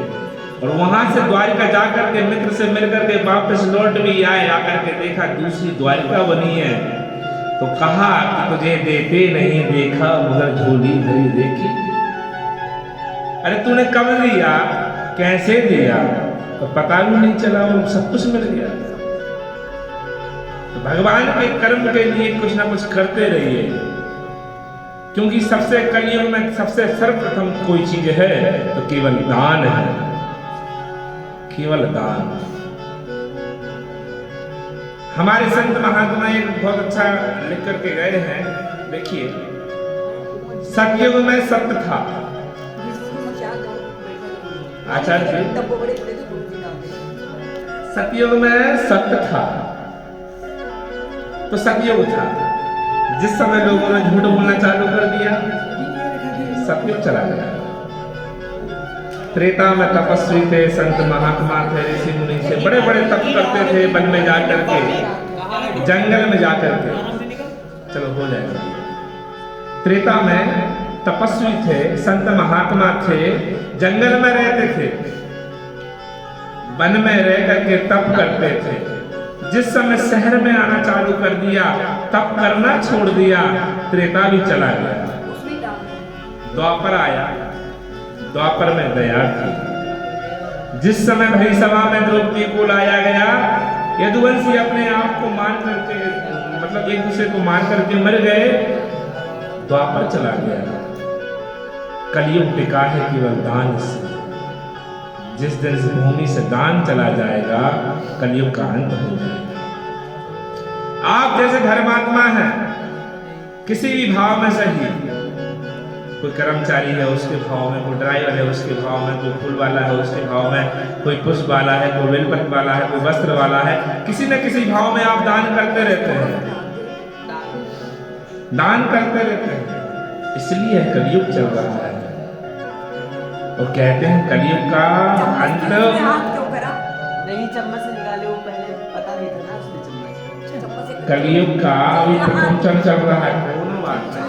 Speaker 1: और वहां से द्वारिका जाकर के मित्र से मिलकर के वापस लौट भी आए, आकर के देखा दूसरी द्वारिका बनी है, तो कहा कि तुझे देते नहीं देखा मगर झोली भरी देखी। अरे तूने कब दिया, कैसे दिया, तो पता भी नहीं चला, वो सब कुछ मिल गया। तो भगवान के कर्म के लिए कुछ ना कुछ करते रहिए, क्योंकि सबसे कलयुग में सबसे सर्वप्रथम कोई चीज है तो केवल दान है, केवल दान। हमारे संत महात्मा एक बहुत अच्छा लिख करके गए हैं, देखिए, सतयुग में सत्य था। आचार्य जी, सतयुग में सत्य था, तो सतयुग था। जिस समय लोगों ने झूठ बोलना चालू कर दिया, सतयुग चला गया। त्रेता में तपस्वी थे, संत महात्मा थे, ऋषि मुनि थे, बड़े बड़े तप करते थे, वन में जाकर के, जंगल में जाकर के। चलो हो जाएगा। त्रेता में तपस्वी थे, संत महात्मा थे, जंगल में रहते थे, वन में रह करके तप करते थे। जिस समय शहर में आना चालू कर दिया, तप करना छोड़ दिया, त्रेता भी चला गया। द्वापर आया, द्वापर में दया थी। जिस समय भई सभा में द्रौपदी को लाया गया, यदुवंशी अपने आप को मार करके, मतलब एक दूसरे को मार करके मर गए, द्वापर चला गया। कलयुग टिका है केवल दान से। जिस दिन इस भूमि से दान चला जाएगा, कलयुग का अंत हो जाएगा। आप जैसे धर्मात्मा हैं, किसी भी भाव में सही, कोई कर्मचारी है उसके भाव में, कोई ड्राइवर है उसके भाव में, कोई फूल वाला है उसके भाव में, कोई पुष्प वाला है, कोई बेलपत्र वाला है, कोई वस्त्र वाला है, किसी न किसी भाव में आप दान करते रहते हैं, दान करते रहते हैं। इसलिए कलयुग चल रहा है। और कहते हैं कलयुग का अंत
Speaker 3: नहीं, चम्मच से निकाले, वो पहले पता नहीं था ना उसने चम्मच।
Speaker 1: कलयुग का अभी प्रपंचन चल रहा है, कोरोना बात है।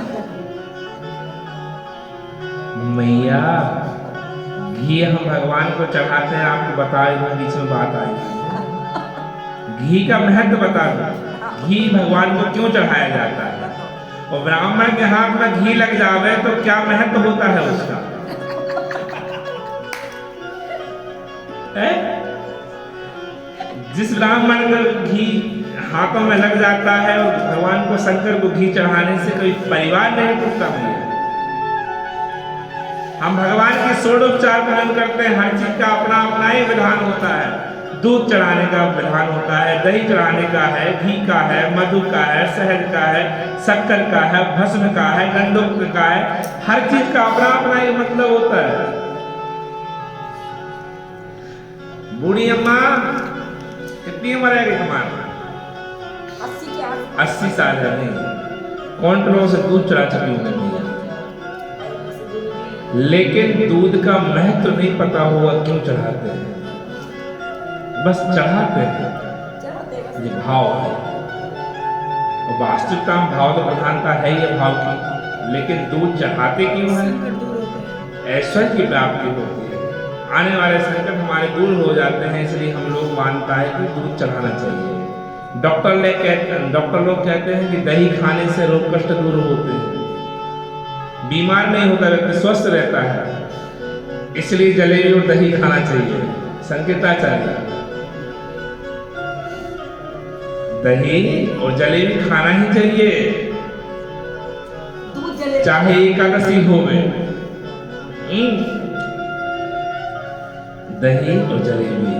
Speaker 1: मैया घी हम भगवान को चढ़ाते हैं, आपको बताए बीच में बात आई, घी का महत्व बता दो। घी भगवान को क्यों चढ़ाया जाता है, और ब्राह्मण के हाथ में घी लग जावे तो क्या महत्व होता है उसका, है? जिस ब्राह्मण को घी हाथों में लग जाता है और भगवान को, शंकर को घी चढ़ाने से कोई परिवार नहीं टूटता। भैया हम भगवान के षोडोपचार पालन करते हैं, हर चीज का अपना अपना ही विधान होता है। दूध चढ़ाने का विधान होता है, दही चढ़ाने का है, घी का है, मधु का है, शहद का है, शक्कर का है, भस्म का है, गंधक का है, हर चीज का अपना अपना ही मतलब होता है। बूढ़ी अम्मा कितनी उम्र है तुम्हारी? 80 साल है। नहीं, कौंटलों से दूध चढ़ा चुकी हूँ, लेकिन दूध का महत्व नहीं पता होगा क्यों चढ़ाते हैं, बस चढ़ाते हैं। ये भाव है, और वास्तविकता में भाव तो प्रधानता है ही भाव की, लेकिन दूध चढ़ाते क्यों है? ऐश्वर्य की प्राप्ति होती है, आने वाले संकट हमारे दूर हो जाते हैं, इसलिए हम लोग मानता है कि दूध चढ़ाना चाहिए। डॉक्टर लोग कहते हैं कि दही खाने से रोग कष्ट दूर होते हैं, बीमार नहीं होता, व्यक्ति स्वस्थ रहता है, इसलिए जलेबी और दही खाना चाहिए। संकेताचार्य, दही और जलेबी खाना ही चाहिए, चाहे एकादशी हो गए। दही और जलेबी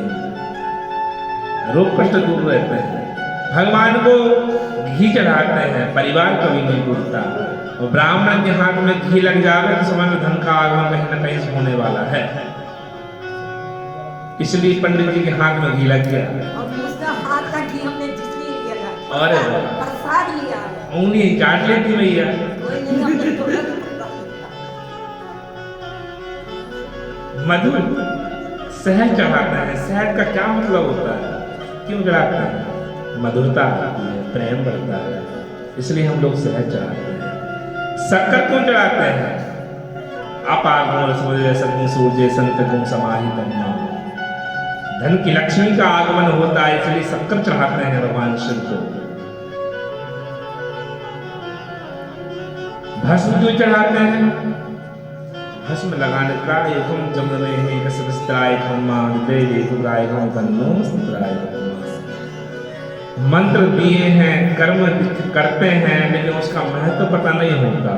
Speaker 1: रोग कष्ट दूर रहते हैं। भगवान को घी चढ़ाते हैं, परिवार कभी नहीं टूटता। और ब्राह्मण के हाथ में घी लग जाए तो समझ धन का आगमन कहीं न कहीं होने वाला है, इसलिए पंडित जी के हाथ में घी लग गया।
Speaker 3: और उसका हाथ का घी हमने जिसलिए लिया था,
Speaker 1: अरे
Speaker 3: प्रसाद लिया,
Speaker 1: उंगली काट लेती भैया।
Speaker 3: कोई नहीं, हमने थोड़ा
Speaker 1: मधु शहद चढ़ाते हैं। शहद का क्या मतलब होता है, क्यों चढ़ाते हैं? मधुरता आती है, प्रेम बढ़ता है, इसलिए हम लोग शहद चढ़ाते हैं। शक्कर क्यों चढ़ाते हैं? अपार सूर्य संतकुम समाहितम, धन की लक्ष्मी का आगमन होता है, इसलिए शक्कर चढ़ाते हैं भगवान शिव को। भस्म क्यों चढ़ाते हैं? भस्म लगाने का एकम जमने में कसबस्त्राय खम्मा देवी कुराय खम तन्नो स्त्राय। मंत्र दिए हैं, कर्म करते हैं, लेकिन उसका महत्व पता नहीं होता।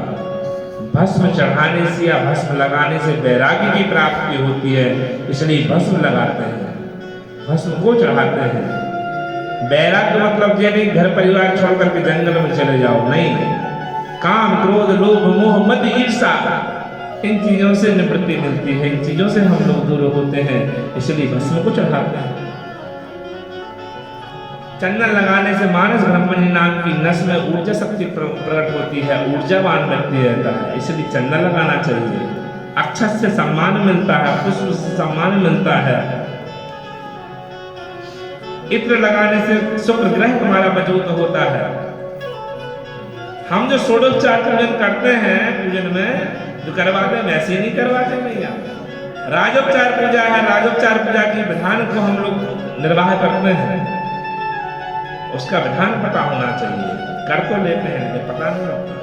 Speaker 1: भस्म चढ़ाने से या भस्म लगाने से वैराग्य की प्राप्ति होती है, इसलिए भस्म लगाते हैं, भस्म को चढ़ाते हैं। वैराग्य मतलब ये नहीं घर परिवार छोड़ करके जंगल में चले जाओ, नहीं। काम, क्रोध, लोभ, मोह, मद, ईर्षा, इन चीजों से निवृत्ति मिलती है, इन चीजों से हम लोग दूर होते हैं, इसलिए भस्म को चढ़ाते हैं। चंदन लगाने से मानस ब्रह्मणी नाम की नस में ऊर्जा शक्ति प्रकट होती है, ऊर्जावान व्यक्ति रहता है, इसलिए चंदन लगाना चाहिए। अक्षत से सम्मान मिलता है, पुष्प से सम्मान मिलता है। इत्र लगाने से शुक्र ग्रह हमारा मजबूत होता है। हम जो षोडशोपचार पूजन करते हैं, पूजन में जो करवाते हैं वैसे ही नहीं करवाते भैया। राजोपचार पूजा है, राजोपचार पूजा की विधान को हम लोग निर्वाह करते हैं, उसका विधान पता होना चाहिए। कर तो लेते हैं लेकिन पता नहीं होता।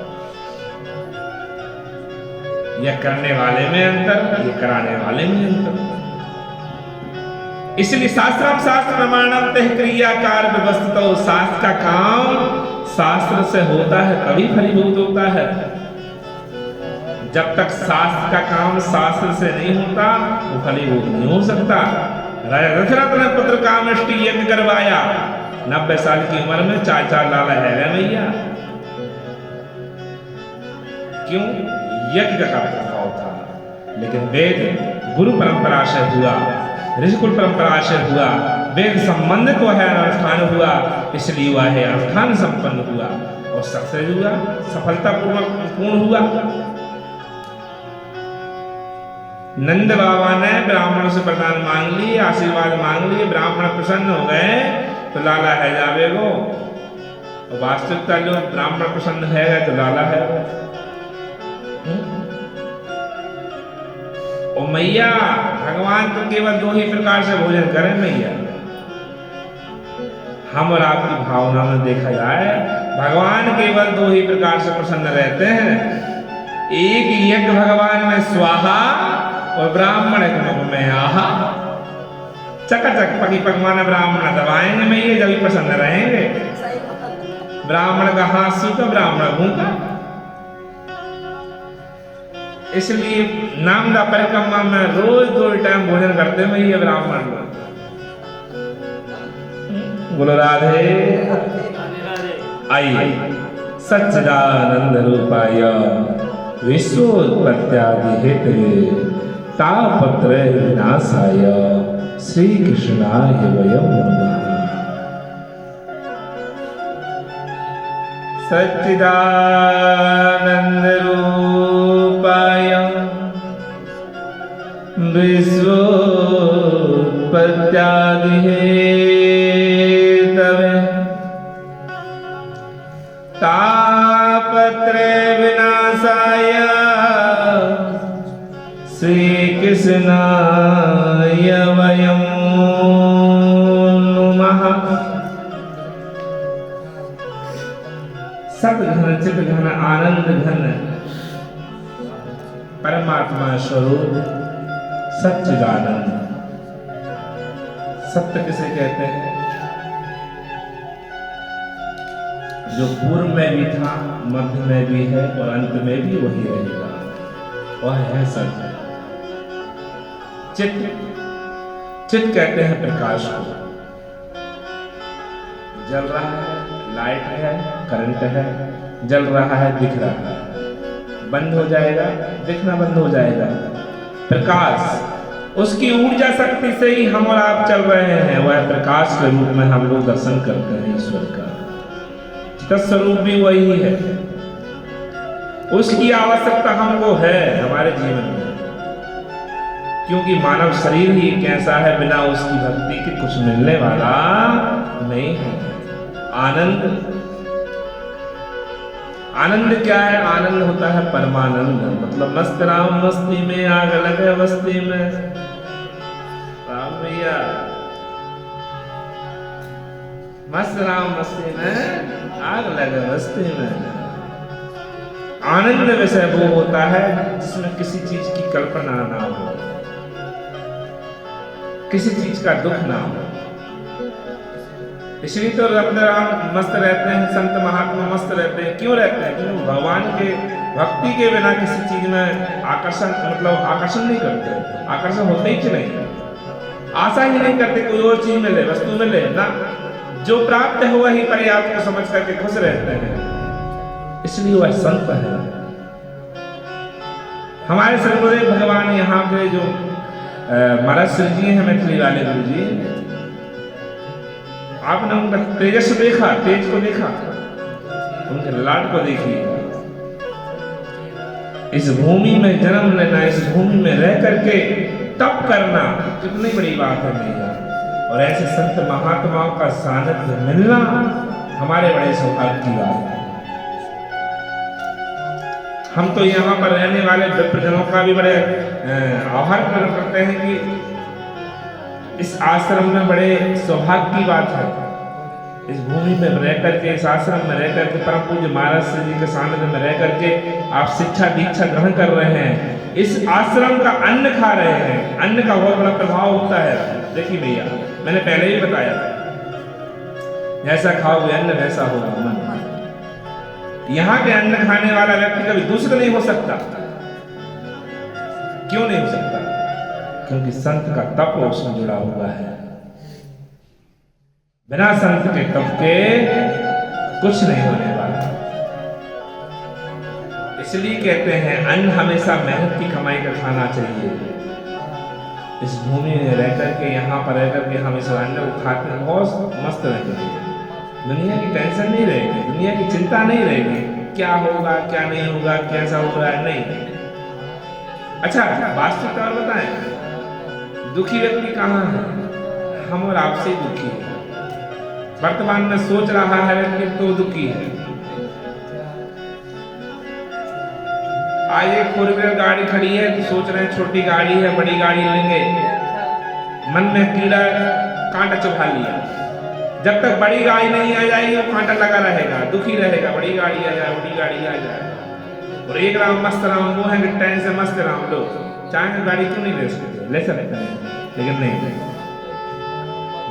Speaker 1: यह करने वाले में अंतर, ये कराने वाले में अंतर। इसलिए शास्त्रम शास्त्र प्रमाणम तह क्रियाकार व्यवस्थितो, शास्त्र का काम शास्त्र से होता है तभी फलीभूत होता है। जब तक शास्त्र का काम शास्त्र से नहीं होता वो फलीभूत नहीं हो सकता। राजा दशरथ ने पुत्र कामेष्टि यज्ञ करवाया, 90 साल की उम्र में 4 लाला है भैया। क्यों? यज्ञ का प्रभाव था। लेकिन वेद गुरु परंपरा से हुआ, ऋषिकुल परंपरा से हुआ, वेद संबंधित तो है, अनुष्ठान हुआ, इसलिए हुआ है, अनुष्ठान संपन्न हुआ और सक्सेस हुआ, सफलतापूर्वक पूर्ण हुआ। नंद बाबा ने ब्राह्मणों से वरदान मांग ली, आशीर्वाद मांग लिए, ब्राह्मण प्रसन्न हो गए तो लाला है जावे गो। और वास्तविकता जो ब्राह्मण प्रसन्न है तो लाला है। ओ मैया, भगवान तो केवल 2 ही प्रकार से भोजन करें मैया। हम और आपकी भावना में देखा जाए, भगवान केवल 2 ही प्रकार से प्रसन्न रहते हैं। एक यज्ञ भगवान में स्वाहा और ब्राह्मण के मुख में आहा। चकाचक पकी पकवान ब्राह्मण दबाएंगे मैया, जब भी प्रसन्न रहेंगे। ब्राह्मण का हाथ सूखा, ब्राह्मण भूखा। इसलिए नामदा परिक्रमा में रोज 2 टाइम भोजन करते हैं मैया ब्राह्मण लोग। बोलो राधे। आइए, सच्चिदानंद रूपाय विश्वोत्पत्त्यादि हेतवे तापत्रय विनाशाय श्री कृष्णाय वयं नमः। सच्चिदानंद रूपाय विश्वोत्पत्त्यादि हेतवे तापत्रय विनाशाय श्री कृष्णाय वयं नमः। सद्घन चित घन आनंद घन परमात्मा स्वरूप सच्चिदानंद। सत्य किसे कहते हैं? जो पूर्व में भी था, मध्य में भी है और अंत में भी वही रहेगा, वह है सत्य। चित, चित कहते हैं प्रकाश को। जल रहा है, लाइट है, करंट है, जल रहा है, दिख रहा है, बंद हो जाएगा, दिखना बंद हो जाएगा। प्रकाश, उसकी ऊर्जा शक्ति से ही हम और आप चल रहे हैं। वह प्रकाश के रूप में हम लोग दर्शन करते हैं ईश्वर का। तत्स्वरूप भी वही है, उसकी आवश्यकता हमको है हमारे जीवन में। क्योंकि मानव शरीर ही कैसा है, बिना उसकी भक्ति के कुछ मिलने वाला नहीं है। आनंद, आनंद क्या है? आनंद होता है परमानंद, मतलब मस्त राम मस्ती में आग लगे बस्ती में। राम भैया मस्त राम मस्ती में आग लगे बस्ती में। आनंद विषय वो होता है जिसमें किसी चीज की कल्पना ना हो, किसी चीज का दुख ना हो। इसलिए तो रत्नराम मस्त रहते हैं, संत महात्मा मस्त रहते हैं। क्यों रहते हैं? क्योंकि भगवान के भक्ति के बिना किसी चीज में आकर्षण नहीं करते, आकर्षण होते ही नहीं, आशा ही नहीं करते कोई और चीज मिले, वस्तु मिले ना, जो प्राप्त है वही पर्याप्त को समझ करके खुश रहते हैं, इसलिए वह संत है। हमारे सर्वदेव भगवान यहाँ के जो महाराज श्री जी हैं, मैथिली वाले गुरु जी, आपने उनका तेजस देखा, तेज को देखा, उनके लाड को देखिए। इस भूमि में जन्म लेना, इस भूमि में रह करके तप करना कितनी बड़ी बात है भैया। और ऐसे संत महात्माओं का सानिध्य मिलना हमारे बड़े सौभाग्य की बात है। हम तो यहाँ पर रहने वाले विप्रजनों का भी बड़े आभार प्रकट करते हैं कि इस आश्रम में बड़े सौभाग्य की बात है। इस भूमि में रह करके, इस आश्रम में रह करके, परम पूज्य महाराज श्री जी के सानिध्य में रह करके आप शिक्षा दीक्षा ग्रहण कर रहे हैं, इस आश्रम का अन्न खा रहे हैं। अन्न का बहुत बड़ा प्रभाव होता है। देखिए भैया, मैंने पहले ही बताया था, जैसा खाओगे अन्न वैसा होगा मन। यहाँ के अन्न खाने वाला व्यक्ति कभी दूषित नहीं हो सकता। क्यों नहीं हो सकता? क्योंकि संत का तप उसमें जुड़ा हुआ है। बिना संत के तप के कुछ नहीं होने वाला। इसलिए कहते हैं अन्न हमेशा मेहनत की कमाई का खाना चाहिए। इस भूमि में रह करके, यहाँ पर रह करके हम इस अन्न को खाते हैं, बहुत मस्त रहेंगे। दुनिया की टेंशन नहीं रहेगी, दुनिया की चिंता नहीं रहेगी, क्या होगा क्या नहीं होगा, कैसा हो रहा है, नहीं। अच्छा, वास्तविक तौर बताएं, दुखी व्यक्ति कहाँ है? हम और आपसे दुखी है। वर्तमान में सोच रहा है व्यक्ति तो दुखी है। आज एक 4 व्हीलर गाड़ी खड़ी है तो सोच रहे हैं छोटी गाड़ी है, बड़ी गाड़ी लेंगे। मन में कीड़ा कांटा चुभा लिया। जब तक बड़ी गाड़ी नहीं आ जाएगी वो कांटा लगा रहेगा, दुखी रहेगा। बड़ी गाड़ी आ जाए, बड़ी गाड़ी आ जाए। और एक राम मस्त राम वो है कि टाइम से मस्त राम लोग चाहे गाड़ी क्यों नहीं ले सकते, ले सकते हैं, लेकिन नहीं।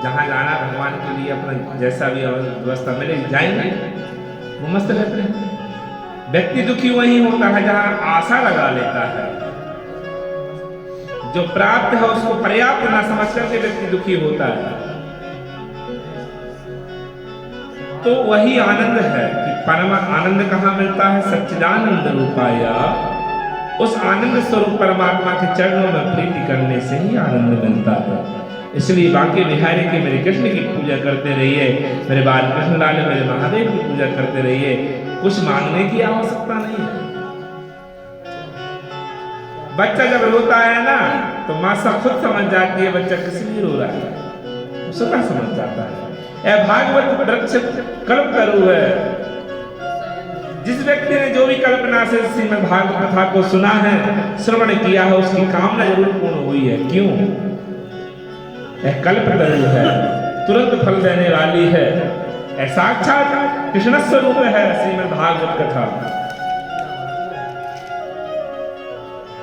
Speaker 1: जहाँ जाना भगवान के लिए अपना जैसा भी व्यवस्था मिले जाएंगे, वो मस्त रहते हैं। व्यक्ति दुखी वही होता है जहाँ आशा लगा लेता है। जो प्राप्त है उसको पर्याप्त ना समझ करके व्यक्ति दुखी होता है। तो वही आनंद है कि परम आनंद कहाँ मिलता है? सच्चिदानंद रूपाया। उस आनंद स्वरूप परमात्मा के चरणों में प्रीति करने से ही आनंद मिलता है। इसलिए बांके बिहारी के मेरे कृष्ण की पूजा करते रहिए, मेरे बाल कृष्ण लाल मेरे महादेव की पूजा करते रहिए। कुछ मांगने की आवश्यकता नहीं है। बच्चा जब रोता है ना तो माँ सब खुद समझ जाती है बच्चा किस लिए रो रहा है, स्वतः समझ जाता है। यह भागवत वृक्ष कल्प तरु है। जिस व्यक्ति ने जो भी कल्पना से श्रीमद् भागवत कथा को सुना है, श्रवण किया है, उसकी कामना जरूर पूर्ण हुई है। क्यों? यह कल्प तरु है, तुरंत फल देने वाली है। यह साक्षात कृष्ण स्वरूप है। श्रीमद् भागवत कथा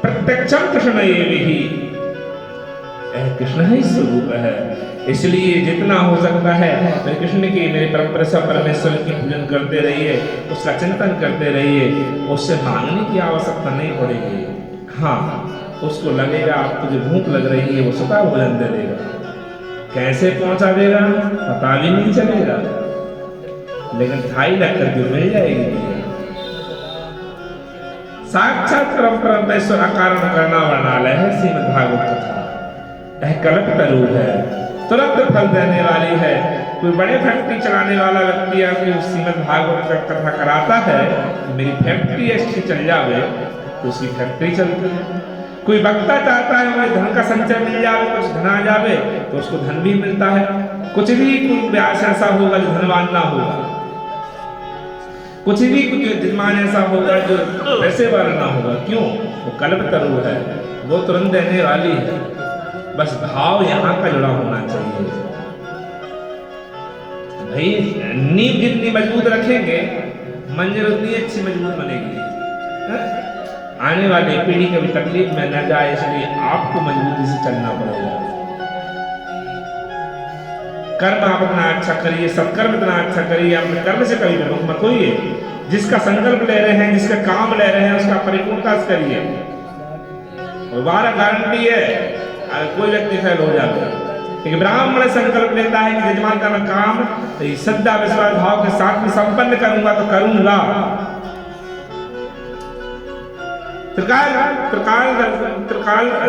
Speaker 1: प्रत्यक्षम कृष्ण एवं, यह कृष्ण ही स्वरूप है। इसलिए जितना हो सकता है मेरे कृष्ण की, मेरे परमेश्वर की पूजन करते रहिए, उसका चिंतन करते रहिए। उससे मांगने की आवश्यकता नहीं पड़ेगी। हाँ, उसको लगेगा आपको जो भूख लग रही है वो स्वतः भोजन दे देगा। कैसे पहुंचा देगा पता भी नहीं चलेगा, लेकिन थाई लग करके मिल जाएगी। साक्षात परमेश्वर अकारण करना वर्णालय है श्रीमद् भागवत कथा। यह कल्प तरु है, तुरंत फल देने वाली है। कोई बड़े फैक्ट्री चलाने वाला व्यक्ति आके श्रीमद् भागवत का कथा कराता है, मेरी फैक्ट्री अच्छी चल जावे तो उसकी फैक्ट्री चलती है। कोई वक्ता चाहता है मुझे धन का संचय मिल जावे, कुछ धन आ जावे तो उसको धन भी मिलता है। कुछ भी कोई व्यास ऐसा होगा जो धनवान ना होगा, कुछ भी कुछ यजमान ऐसा होगा जो पैसे वाला ना होगा। क्यों? वो कल्प तरु है, वो तुरंत देने वाली है। बस भाव यहाँ का जुड़ा होना चाहिए। भाई नींव जितनी मजबूत रखेंगे मंजिल उतनी अच्छी मजबूत बनेगी। आने वाली पीढ़ी कभी तकलीफ में न जाए, इसलिए आपको मजबूती से चलना पड़ेगा। कर्म आप अपना अच्छा करिए, सत्कर्म इतना अच्छा करिए, अपने कर्म से कभी विमुख मत होइए। जिसका संकल्प ले रहे हैं, जिसका काम ले रहे हैं, उसका परिपूर्णता से करिए। और 12 गारंटी है, अगर कोई व्यक्ति फेल हो जाता है, लेकिन ब्राह्मण संकल्प लेता है कि यजमान का मैं काम श्रद्धा विश्वास भाव के साथ में संपन्न करूंगा तो करूंगा। त्रिकाल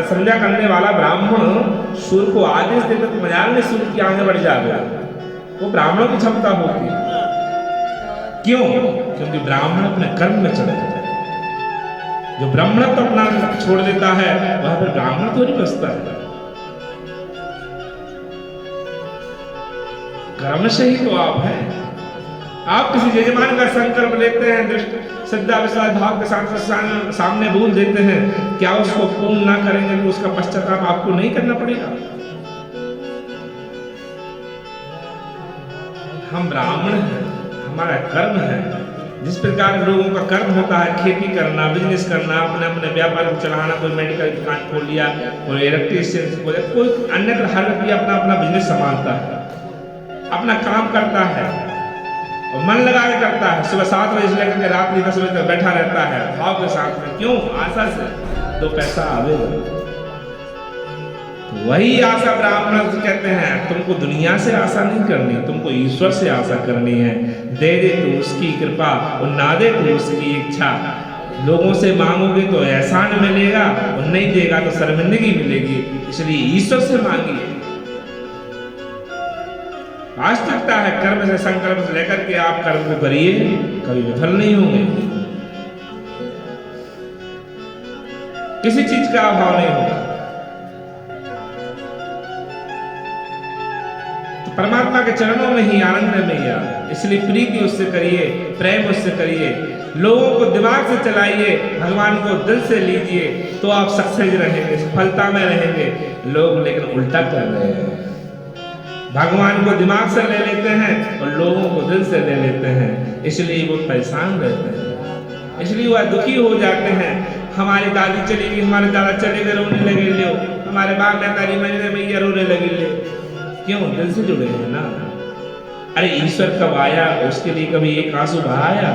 Speaker 1: संध्या करने वाला ब्राह्मण सूर्य को आदेश देकर तो मजाल में सूर्य की आगे बढ़ जाएगा, वो ब्राह्मणों की क्षमता होती है। क्यों? क्योंकि ब्राह्मण अपने कर्म में चढ़ जाता है। जो ब्राह्मण तो अपना छोड़ देता है वह फिर ब्राह्मण तो नहीं बचता है। कर्म से ही तो आप हैं। आप किसी यजमान का संकल्प लेते हैं, दृष्टि श्रद्धा विश्वास भाव के साथ सामने बोल देते हैं, क्या उसको पूर्ण ना करेंगे तो उसका पश्चाताप आपको नहीं करना पड़ेगा? हम ब्राह्मण हैं, हमारा कर्म है। जिस प्रकार लोगों का कर्म होता है खेती करना, बिजनेस करना, अपने अपने व्यापार को चलाना, कोई मेडिकल दुकान खोल लिया, कोई इलेक्ट्रिशियन खोल लिया, कोई अन्य हर व्यक्ति अपना अपना बिजनेस संभालता है, अपना काम करता है और मन लगा के करता है। सुबह 7 बजे से लेकर के रात 10 बजे तक बैठा रहता है भाव के साथ में। क्यों? आशा से 2 पैसा आवेगा। तो वही आशा ब्राह्मण कहते हैं, तुमको दुनिया से आशा नहीं करनी, तुमको ईश्वर से आशा करनी है। दे दे तो उसकी कृपा और ना दे तो उसकी इच्छा। लोगों से मांगोगे तो एहसान मिलेगा और नहीं देगा तो शर्मिंदगी मिलेगी, इसलिए ईश्वर से मांगिए। वास्तविकता है कर्म से संकल्प से लेकर के आप कर्म को करिए, कभी विफल नहीं होंगे, किसी चीज का अभाव नहीं होगा। तो परमात्मा के चरणों में ही आनंद है मैया, इसलिए प्रीति उससे करिए, प्रेम उससे करिए, लोगों को दिमाग से चलाइए, भगवान को दिल से लीजिए, तो आप सक्सेस रहेंगे, सफलता में रहेंगे। लोग लेकिन उल्टा कर रहे हैं, भगवान को दिमाग से ले लेते हैं और लोगों को दिल से ले लेते हैं, इसलिए वो परेशान रहते हैं, इसलिए वह दुखी हो जाते हैं। हमारी दादी चली गई, हमारे दादा चले गए, रोने लगे, ले हमारे बाप दादाजी मरे, मैया रोने लगी, ले क्यों? दिल से जुड़े हैं ना। अरे ईश्वर कब आया, उसके लिए कभी एक आंसू बहाया?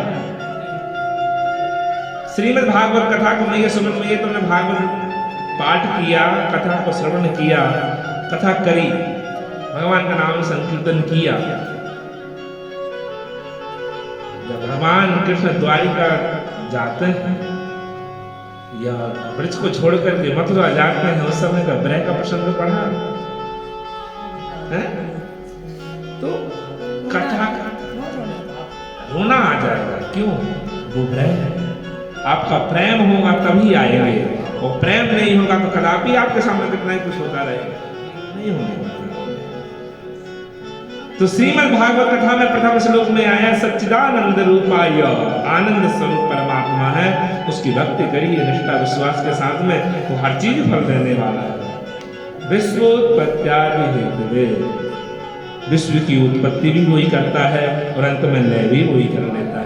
Speaker 1: श्रीमद् भागवत कथा को मैया सुन, मैया तुमने भागवत पाठ किया, कथा को श्रवण किया, कथा करी, भगवान का नाम संकीर्तन किया। जब भगवान कृष्ण द्वारिका जाते हैं या ब्रज को छोड़कर के मथुरा जाते हैं, उस समय का ब्रह का प्रसंग पढ़ा है तो कथा रोना आ जाएगा। क्यों? वो ब्रह है। आपका प्रेम होगा तभी आएंगे, और प्रेम नहीं होगा तो कदापि आपके सामने कितना ही कुछ होता रहेगा, नहीं होने वाला। तो श्रीमद् भागवत कथा में प्रथम श्लोक में आया सच्चिदानंद रूपाय, आनंद स्वरूप परमात्मा है, उसकी भक्ति करिए निष्ठा विश्वास के साथ में, तो हर चीज फल देने वाला है। विश्वोत्पत्त्यादि हेतुवे, विश्व की उत्पत्ति भी वही करता है और अंत में लय भी वही कर लेता है।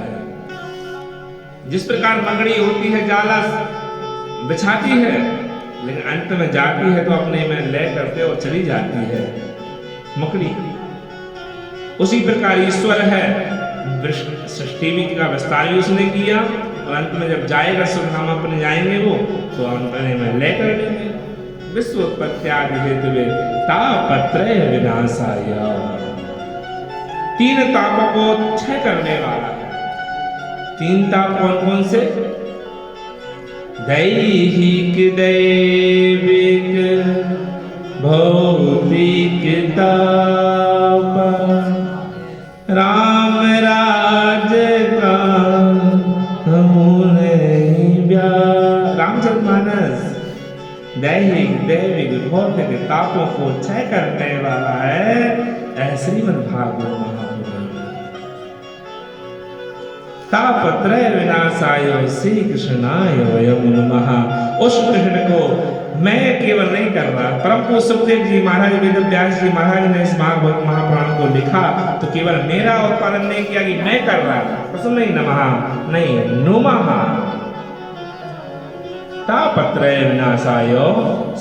Speaker 1: जिस प्रकार मकड़ी होती है, जाला बिछाती है, लेकिन अंत में जाती है तो अपने में लय करते और चली जाती है मकड़ी। उसी प्रकार ईश्वर है, सृष्टि का विस्तार भी उसने किया और अंत में जब जाएगा सुख हम अपने जाएंगे वो, तो अपने में ले कर लेंगे। विश्वोत्पत्त्यादि हेतुवे तापत्रय विनाशाय, 3 तापों को क्षय करने वाला है। 3 ताप कौन कौन से? दैहिक, दैविक, भौतिक ताप, राम राज का रामचरितमानस दैहिक, दैविक, भौतिक तापों को क्षय करने वाला है श्रीमद् भागवत महापुराण। तापत्रय विनाशाय श्री कृष्णाय वयं नमः। उस कृष्ण को मैं केवल नहीं कर रहा, परम पुरुष सुखदेव जी महाराज, वेद व्यास जी महाराज ने इस भागवत महापुराण को लिखा तो केवल मेरा उत्पादन नहीं किया कि मैं कर रहा, नहीं नमः, नहीं नुमः। तापत्रय विनाशाय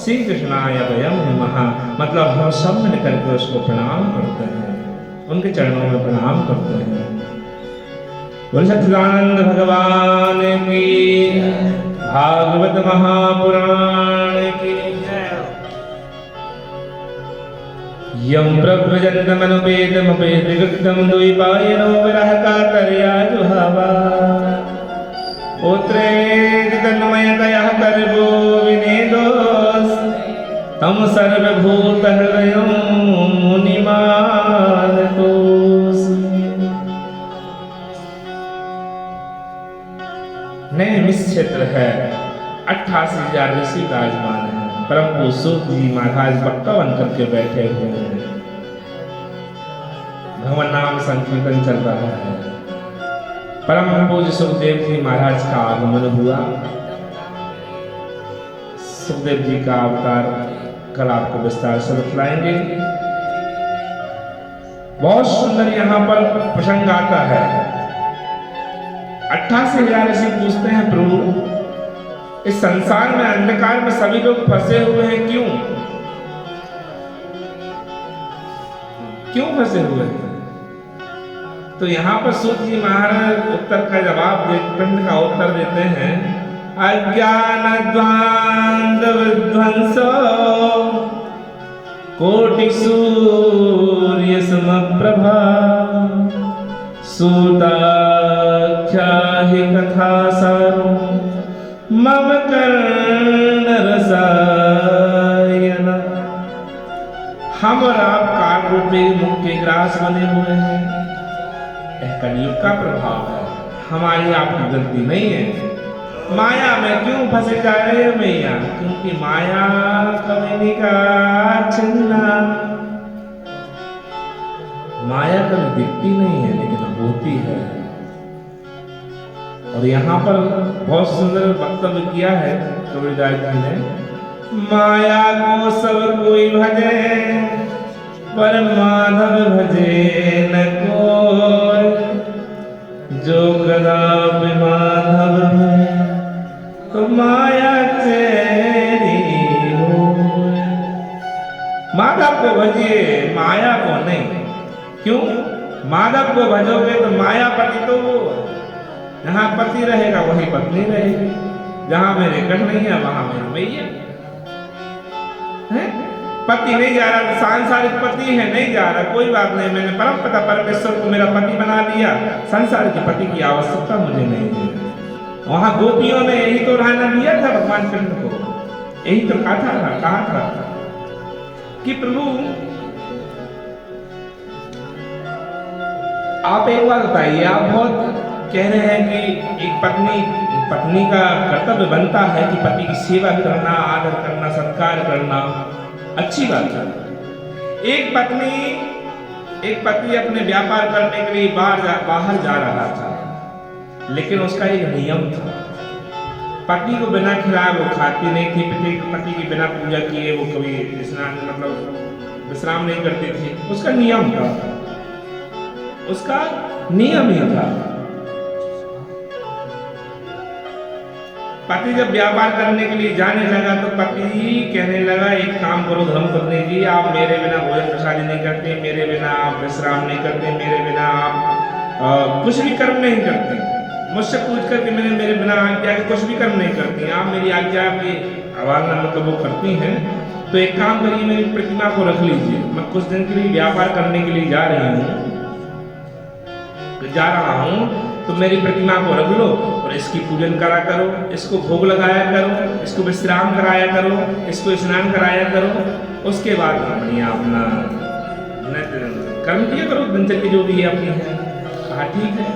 Speaker 1: श्री कृष्णाय वयं नमः। मतलब हम सब मिल करके उसको प्रणाम करते हैं, उनके चरणों में प्रणाम करते हैं। बोल सच्चिदानंद भगवान की, भागवत महापुराण की जय। यं प्रव्रजन्तमनुपेतमपेतकृतं द्वैपायनो विरहकातर्या जुहावा। पुत्रेतन्मयतयः कर्मो विनेदोस् तं सर्वभूतहृदयं मुनिमानतोऽस्मि। नैमिष क्षेत्र है, 88,000 ऋषि विराजमान है। परम पूज्य सूत जी महाराज बक्का बन करके बैठे हुए हैं, भगवान नाम संकीर्तन चल रहा है। परम पूज्य सुखदेव जी महाराज का आगमन हुआ। सुखदेव जी का अवतार कल आपको विस्तार से बतलाएंगे। बहुत सुंदर यहाँ पर प्रसंग आता है। 88,000 ऋषि पूछते हैं, प्रभु इस संसार में अंधकार में सभी लोग फंसे हुए हैं, क्यों क्यों फंसे हुए हैं? तो यहाँ पर सूत जी महाराज उत्तर का जवाब प्रश्न का उत्तर देते हैं। अज्ञान ध्वांत विध्वंसो कोटि सूर्य समप्रभा सूताख्या हि कथा सारो मम कर्ण रसायन। हम और आप काल रूपी मुख के ग्रास बने हुए हैं। यह कलयुग का प्रभाव है, हमारी आपकी गलती नहीं है। माया में क्यों फंसे जा रहे हैं मैया? क्योंकि माया कभी का चिन्ह, माया कभी दिखती नहीं है लेकिन होती है। और यहाँ पर बहुत सुंदर वक्तव्य किया है कबीरदास जी ने। माया को सब कोई भजे पर माधव भजे न कोई, जो कदापि माधव है तो माया तेरी हो। माधव को भजिए, माया को नहीं। क्यों? माधव को भजोगे तो मायापति तो वो, जहाँ पति रहेगा वही पत्नी रहेगी। जहाँ मेरे कृष्ण नहीं है वहां मेरी मैया है। पति नहीं जा रहा, सांसारिक पति है नहीं जा रहा, कोई बात नहीं। मैंने परम पिता परमेश्वर को मेरा पति बना लिया, संसार के पति की आवश्यकता मुझे नहीं है। वहां गोपियों ने यही तो रहना दिया था भगवान कृष्ण को, यही तो कहा था कि प्रभु आप एक बात बताइए। आप बहुत कह रहे हैं कि एक पत्नी का कर्तव्य बनता है कि पति की सेवा करना, आदर करना, सत्कार करना, अच्छी बात है। एक पति अपने व्यापार करने के लिए बाहर जा रहा था, लेकिन उसका एक नियम था। पति को बिना खिलाए वो खाती नहीं थी, पति की बिना पूजा किए वो कभी स्नान मतलब विश्राम नहीं करती थी। उसका नियम था, उसका नियम ही था। पति जब व्यापार करने के लिए जाने लगा तो पति कहने लगा, एक काम करो धर्म पत्नी जी, आप मेरे बिना भोजन प्रसाद नहीं करते, मेरे बिना आप विश्राम नहीं करते, मेरे बिना आप कुछ भी कर्म नहीं करते। मुझसे पूछ करके मेरे बिना आज्ञा के कुछ भी कर्म नहीं करती। आप मेरी आज्ञा की अवहेलना मतलब वो करती हैं। तो एक काम करिए, मेरी प्रतिमा को रख लीजिए। मैं कुछ दिन के लिए व्यापार करने के लिए जा रहा हूँ, तो मेरी प्रतिमा को रख लो और इसकी पूजन करा करो, इसको भोग लगाया करो, इसको विश्राम कराया करो, इसको स्नान कराया करो। उसके बाद बढ़िया अपना कर्म किया करो, दिनचर्या जो भी है अपनी है। कहा ठीक है।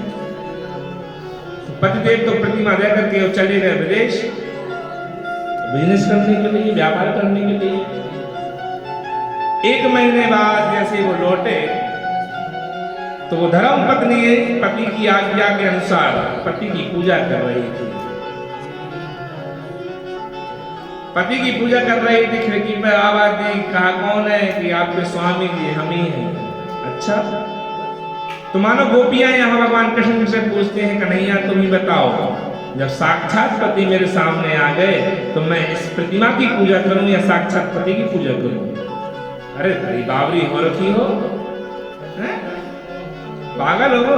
Speaker 1: तो पतिदेव तो प्रतिमा दे करके चले गए विदेश, बिजनेस करने के लिए, व्यापार करने के लिए। 1 महीने बाद जैसे वो लौटे तो वो धर्म पत्नी पति की आज्ञा के अनुसार पति की पूजा कर रही थी। पति की पूजा कर रही थी, खिड़की पर आवाज दी, कहा कौन है? कि आपके स्वामी जी हम ही हैं। अच्छा, तो मानो गोपियां यहाँ भगवान कृष्ण से पूछते हैं, कन्हैया तुम ही बताओ, जब साक्षात पति मेरे सामने आ गए तो मैं इस प्रतिमा की पूजा करूं या साक्षात पति की पूजा करूं? अरे भाई बावरी हो रखी हो, हैं? पागल हो?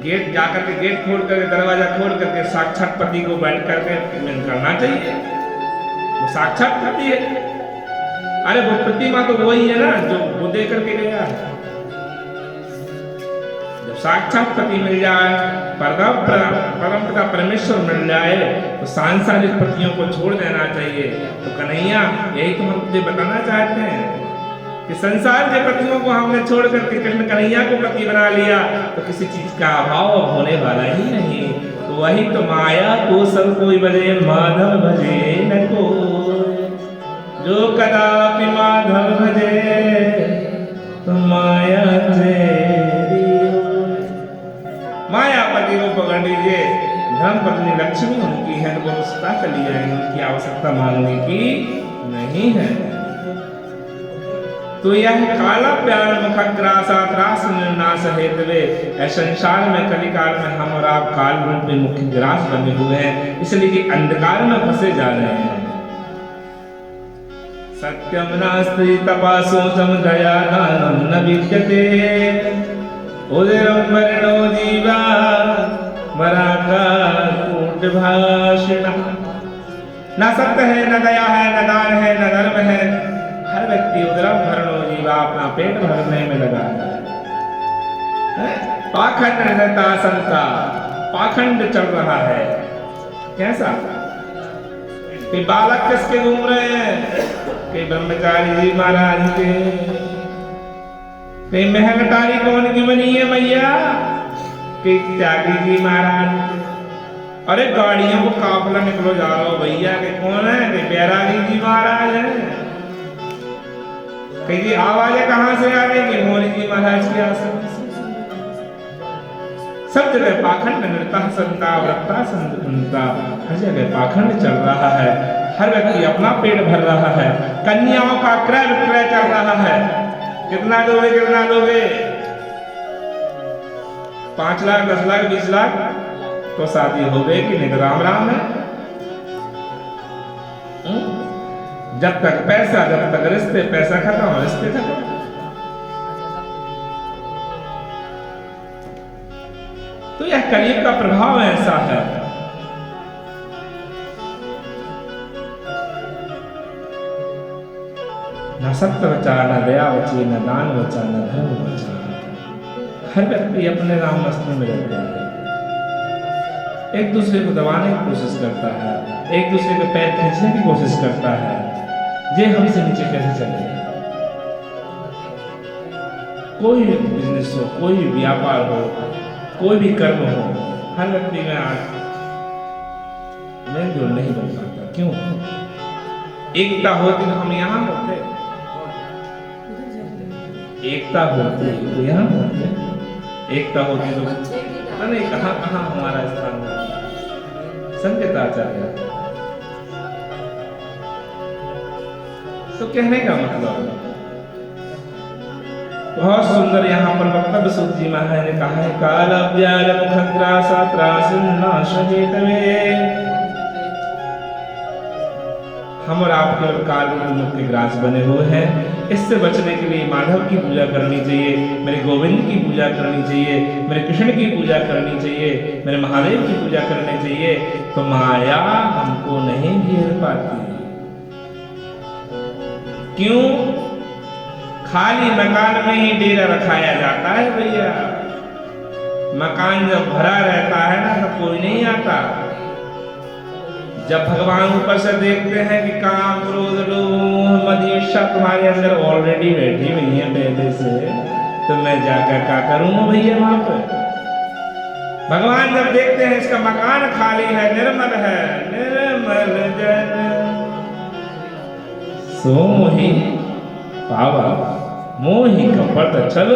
Speaker 1: गेट जाकर के गेट खोल करके दरवाजा खोल करके साक्षात पति को बैठ करके करना चाहिए। वो साक्षात पति है। अरे वो प्रतिमा तो वही है ना जो वो दे करके गया है। जब साक्षात पति मिल जाए, परम पिता परमेश्वर मिल जाए तो सांसारिक पतियों को छोड़ देना चाहिए। तो कन्हैया यही तो हम तुझे बताना चाहते हैं कि संसार के पतियों को हमने छोड़ करके कृष्ण कन्हैया को पति बना लिया तो किसी चीज का अभाव होने वाला ही नहीं। तो वही तो माया को सब कोई भजे, माधव भजे न कोई। जो कदापि माधव भजे तो माया तेरी। मायापति को पकड़ लीजिए, धर्म पत्नी लक्ष्मी उनकी है, वो उसका चली जाएंगे, उनकी आवश्यकता मांगने की नहीं है। तो यह काला प्यार मुखग्रासा त्रास निर्नाश हेतवे। संसार में कलिकाल में हम और आप काल रूप में मुख्य ग्रास बने हुए हैं, इसलिए कि अंधकार में फंसे जा रहे हैं। सत्यम नास्ति तपासोचम दया दानम न विद्यते। उदरम वर्णो जीवा मराका कूट भाषिणा। न सत्य है, न दया है, न दान है, न धर्म है। हर व्यक्ति उदरम भरणो जीवा अपना पेट भरने में लगा है। पाखंड रहता संता, पाखंड चल रहा है। कैसा? कि बालक किसके घूम रहे हैं? कि ब्रह्मचारी जी महाराज के। कि महलटारी कौन की बनी है मैया? कि त्यागी जी महाराज। अरे गाड़ियों को काफला निकलो जा रहा हो भैया, के कौन है? कि बैरागी जी महाराज है। कहीं आवाजें कहां से आ रही? कि मोरी जी महाराज की आसन। सब जगह पाखंड नृता संता व्रता संता, हर जगह पाखंड चल रहा है। हर व्यक्ति अपना पेट भर रहा है। कन्याओं का क्रय विक्रय चल रहा है। कितना लोगे, कितना लोगे? 5 लाख, 10 लाख, 20 लाख तो शादी हो गई कि नहीं? राम राम है। जब तक पैसा, जब तक रिश्ते, पैसा खत्म, रिश्ते खत्म। तो यह कलयुग का प्रभाव ऐसा है। न सत्य वचा, न दया वची, न दान वचा, न धर्म वचा। हर व्यक्ति अपने राम मस्त में रहता है, एक दूसरे को दबाने की कोशिश करता है, एक दूसरे के पैर खींचने की कोशिश करता है। ये हमसे नीचे कैसे चलेगा? कोई भी बिजनेस हो, कोई भी व्यापार हो, कोई भी कर्म हो, हर व्यक्ति में आज मेलजोल नहीं बन पाता। क्यों? एकता होती तो हम यहाँ होते, एकता होती तो यहाँ होते, एकता होती तो नहीं कहाँ कहाँ हमारा स्थान होता। संकेताचार्य। तो कहने का मतलब बहुत सुंदर यहाँ पर वक्तव्य सूत जी महाराज ने कहा है, काल व्याल मुखग्रासा त्रासिन नाश हेतवे। हम और आप केवल काल रूप के ग्रास बने हुए हैं। इससे बचने के लिए माधव की पूजा करनी चाहिए, मेरे गोविंद की पूजा करनी चाहिए, मेरे कृष्ण की पूजा करनी चाहिए, मेरे महादेव की पूजा करनी चाहिए। तो माया हमको नहीं घेर पाती। क्यों? खाली मकान में ही डेरा रखाया जाता है भैया। मकान जब भरा रहता है ना तो कोई नहीं आता। जब भगवान ऊपर से देखते हैं कि काम, क्रोध, लोभ, मद, ईर्ष्या तुम्हारे अंदर ऑलरेडी बैठी हुई है पहले से, तो मैं जाकर क्या करूंगा भैया वहां पर? भगवान जब देखते हैं इसका मकान खाली है, निर्मल है, निर्मल जन सो मोहि पावा, मोहि कपट छल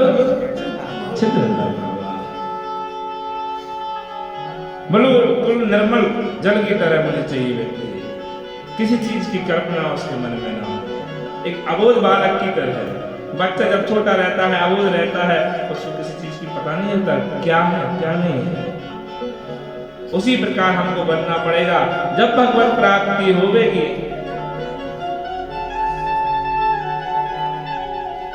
Speaker 1: छिद्र न पावा। बिल्कुल निर्मल जल की तरह मुझे चाहिए व्यक्ति, किसी चीज की कल्पना उसके मन में ना हो। एक अबोध बालक की तरह। बच्चा जब छोटा रहता है, अबोध रहता है, उसको किसी चीज की पता नहीं होता क्या है क्या नहीं है। उसी प्रकार हमको बनना पड़ेगा। जब भगवत प्राप्ति होगी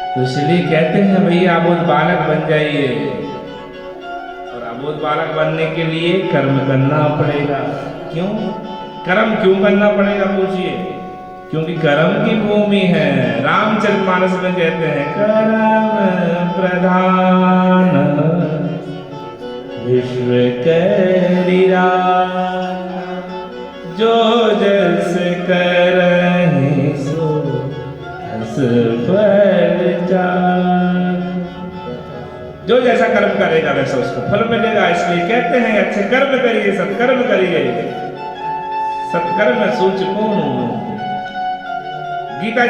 Speaker 1: तो इसलिए कहते हैं भैया अबोध बालक बन जाइए, और अबोध बालक बनने के लिए कर्म करना पड़ेगा। क्यों कर्म क्यों करना पड़ेगा पूछिए? क्योंकि कर्म की भूमि है। रामचरितमानस में कहते हैं कर्म प्रधान विश्व करिरा, जो जस करहि सो हस फल जान। जो जैसा कर्म करेगा वैसा उसको फल मिलेगा। इसलिए कहते हैं अच्छे कर्म करिए, सत्कर्म करिए। सत्कर्म सूच कौन? गीता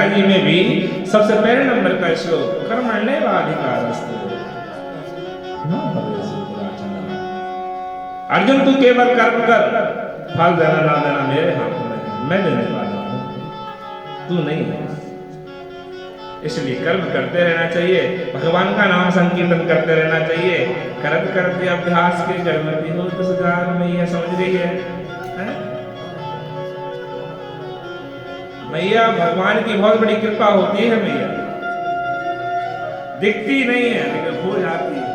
Speaker 1: जी में भी सबसे पहले नंबर का श्लोक कर्मण्येवाधिकारस्ते न फलेषु कदाचन। अर्जुन तू केवल कर्म कर, फल देना ना देना मेरे हाथ में है, मैं देने वाला हूं, तू नहीं है। इसलिए कर्म करते रहना चाहिए, भगवान का नाम संकीर्तन करते रहना चाहिए। करते करते अभ्यास के कर्मति हो तो सुजान में यह समझ रही है? मैया भगवान की बहुत बड़ी कृपा होती है मैया, दिखती नहीं है लेकिन हो जाती है।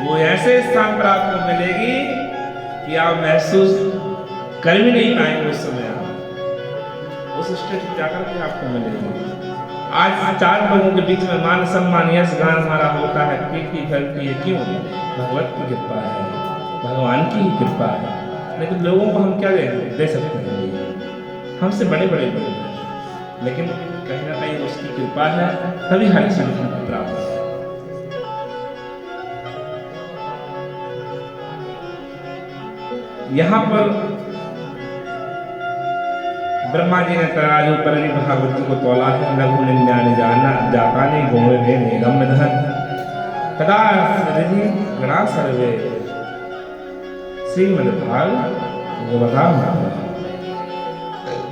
Speaker 1: वो ऐसे स्थान पर आपको मिलेगी कि आप महसूस कर भी नहीं पाएंगे उस समय। आप उस स्टेज पर जाकर के आपको मिलेगी। आज 4 लोगों के बीच में मान सम्मान यश गान हमारा होता है, कीर्ति फैलती है। क्यों? भगवत की कृपा है, भगवान की ही कृपा है। लेकिन लोगों को हम क्या दे सकते हैं? हमसे बड़े बड़े लोग, लेकिन कहीं ना कहीं उसकी कृपा है तभी हर चीज हमको प्राप्त है। यहाँ पर ब्रह्मा जी ने तराजू पर भी भागवत जी को तोला है। लघु निन्यानि जाना जाता नहीं गोवे वे निगम धन तदा सृजि गणा सर्वे श्रीमद्भागवत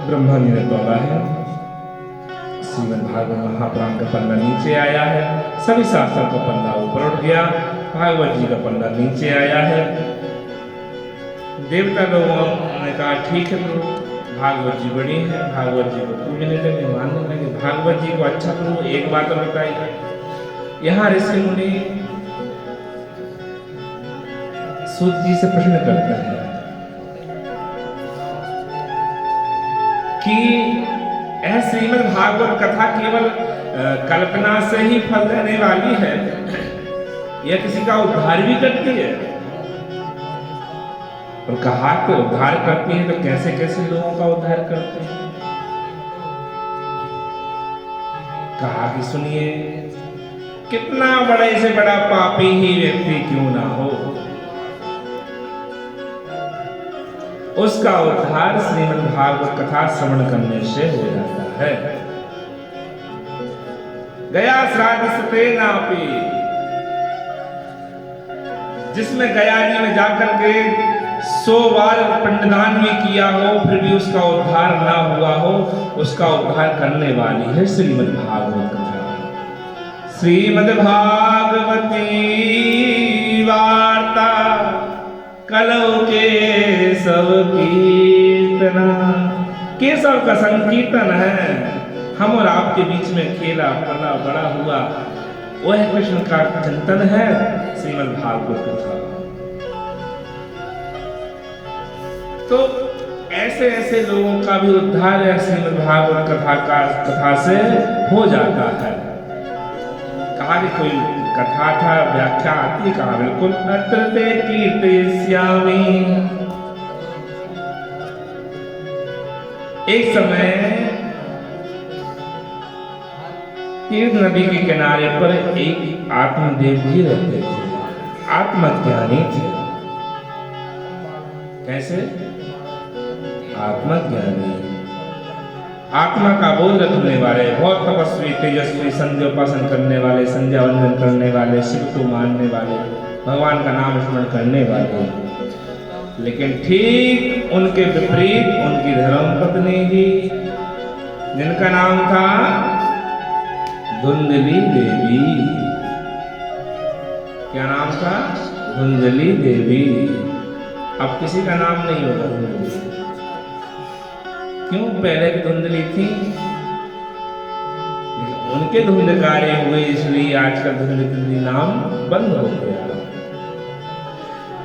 Speaker 1: ब्रह्मा जी ने तोला है। श्रीमद् भागवत महापुराण का पन्ना नीचे आया है, सभी शास्त्रों का पन्ना ऊपर उठ गया, भागवत जी का पन्ना नीचे आया है। देवता लोगों ने कहा ठीक है प्रभु, भागवत जी बड़ी है, भागवत जी को पूजने लगे, मानने लगे। भागवत जी को अच्छा प्रभु एक बात और बताइए, यहाँ ऋषि मुनि सूत जी से प्रश्न करते हैं कि यह श्रीमद् भागवत कथा केवल कल्पना से ही फल देने वाली है या किसी का उद्धार भी करती है? और कहा तो उद्धार करती है, तो कैसे कैसे लोगों का उद्धार करते हैं? कहा कि सुनिए, कितना बड़े से बड़ा पापी ही व्यक्ति क्यों ना हो, उसका उद्धार श्रीमद् भागवत कथा श्रवण करने से हो जाता है। गया श्राद्ध सते नापी, जिसमें गया जी में जाकर के 100 बार पिंडदान भी किया हो फिर भी उसका उद्धार ना हुआ हो, उसका उद्धार करने वाली है श्रीमद् भागवत कथा। श्रीमद् भागवती वार्ता कलौ के सब कीर्तना, केशव का संकीर्तन है। हम और आपके बीच में खेला पला बड़ा हुआ वह कृष्ण का चिंतन है श्रीमद् भागवत कथा। तो ऐसे ऐसे लोगों का भी उद्धार है श्रीमद् भागवत कथा से हो जाता है। कहा कि कोई कथा था व्याख्या आती, कहा बिल्कुल अत्र ते कीर्तयिष्यामि। एक समय तीर्थ नदी के किनारे पर एक आत्मदेव जी रहते थे, आत्मज्ञानी थे। कैसे? आत्मज्ञानी, आत्मा का बोध रखने वाले, बहुत तपस्वी तेजस्वी, संध्या उपासन करने वाले, संध्या वंदन करने वाले, शिव को मानने वाले, भगवान का नाम स्मरण करने वाले। लेकिन ठीक उनके विपरीत उनकी धर्मपत्नी जी, जिनका नाम था धुंधली देवी। क्या नाम था? धुंधली देवी, अब किसी का नाम नहीं होगा धुंधली। क्यों? पहले की धुंधली थी, उनके धुंधकारे हुए इसलिए आज का धुंधली नाम बंद हो गया।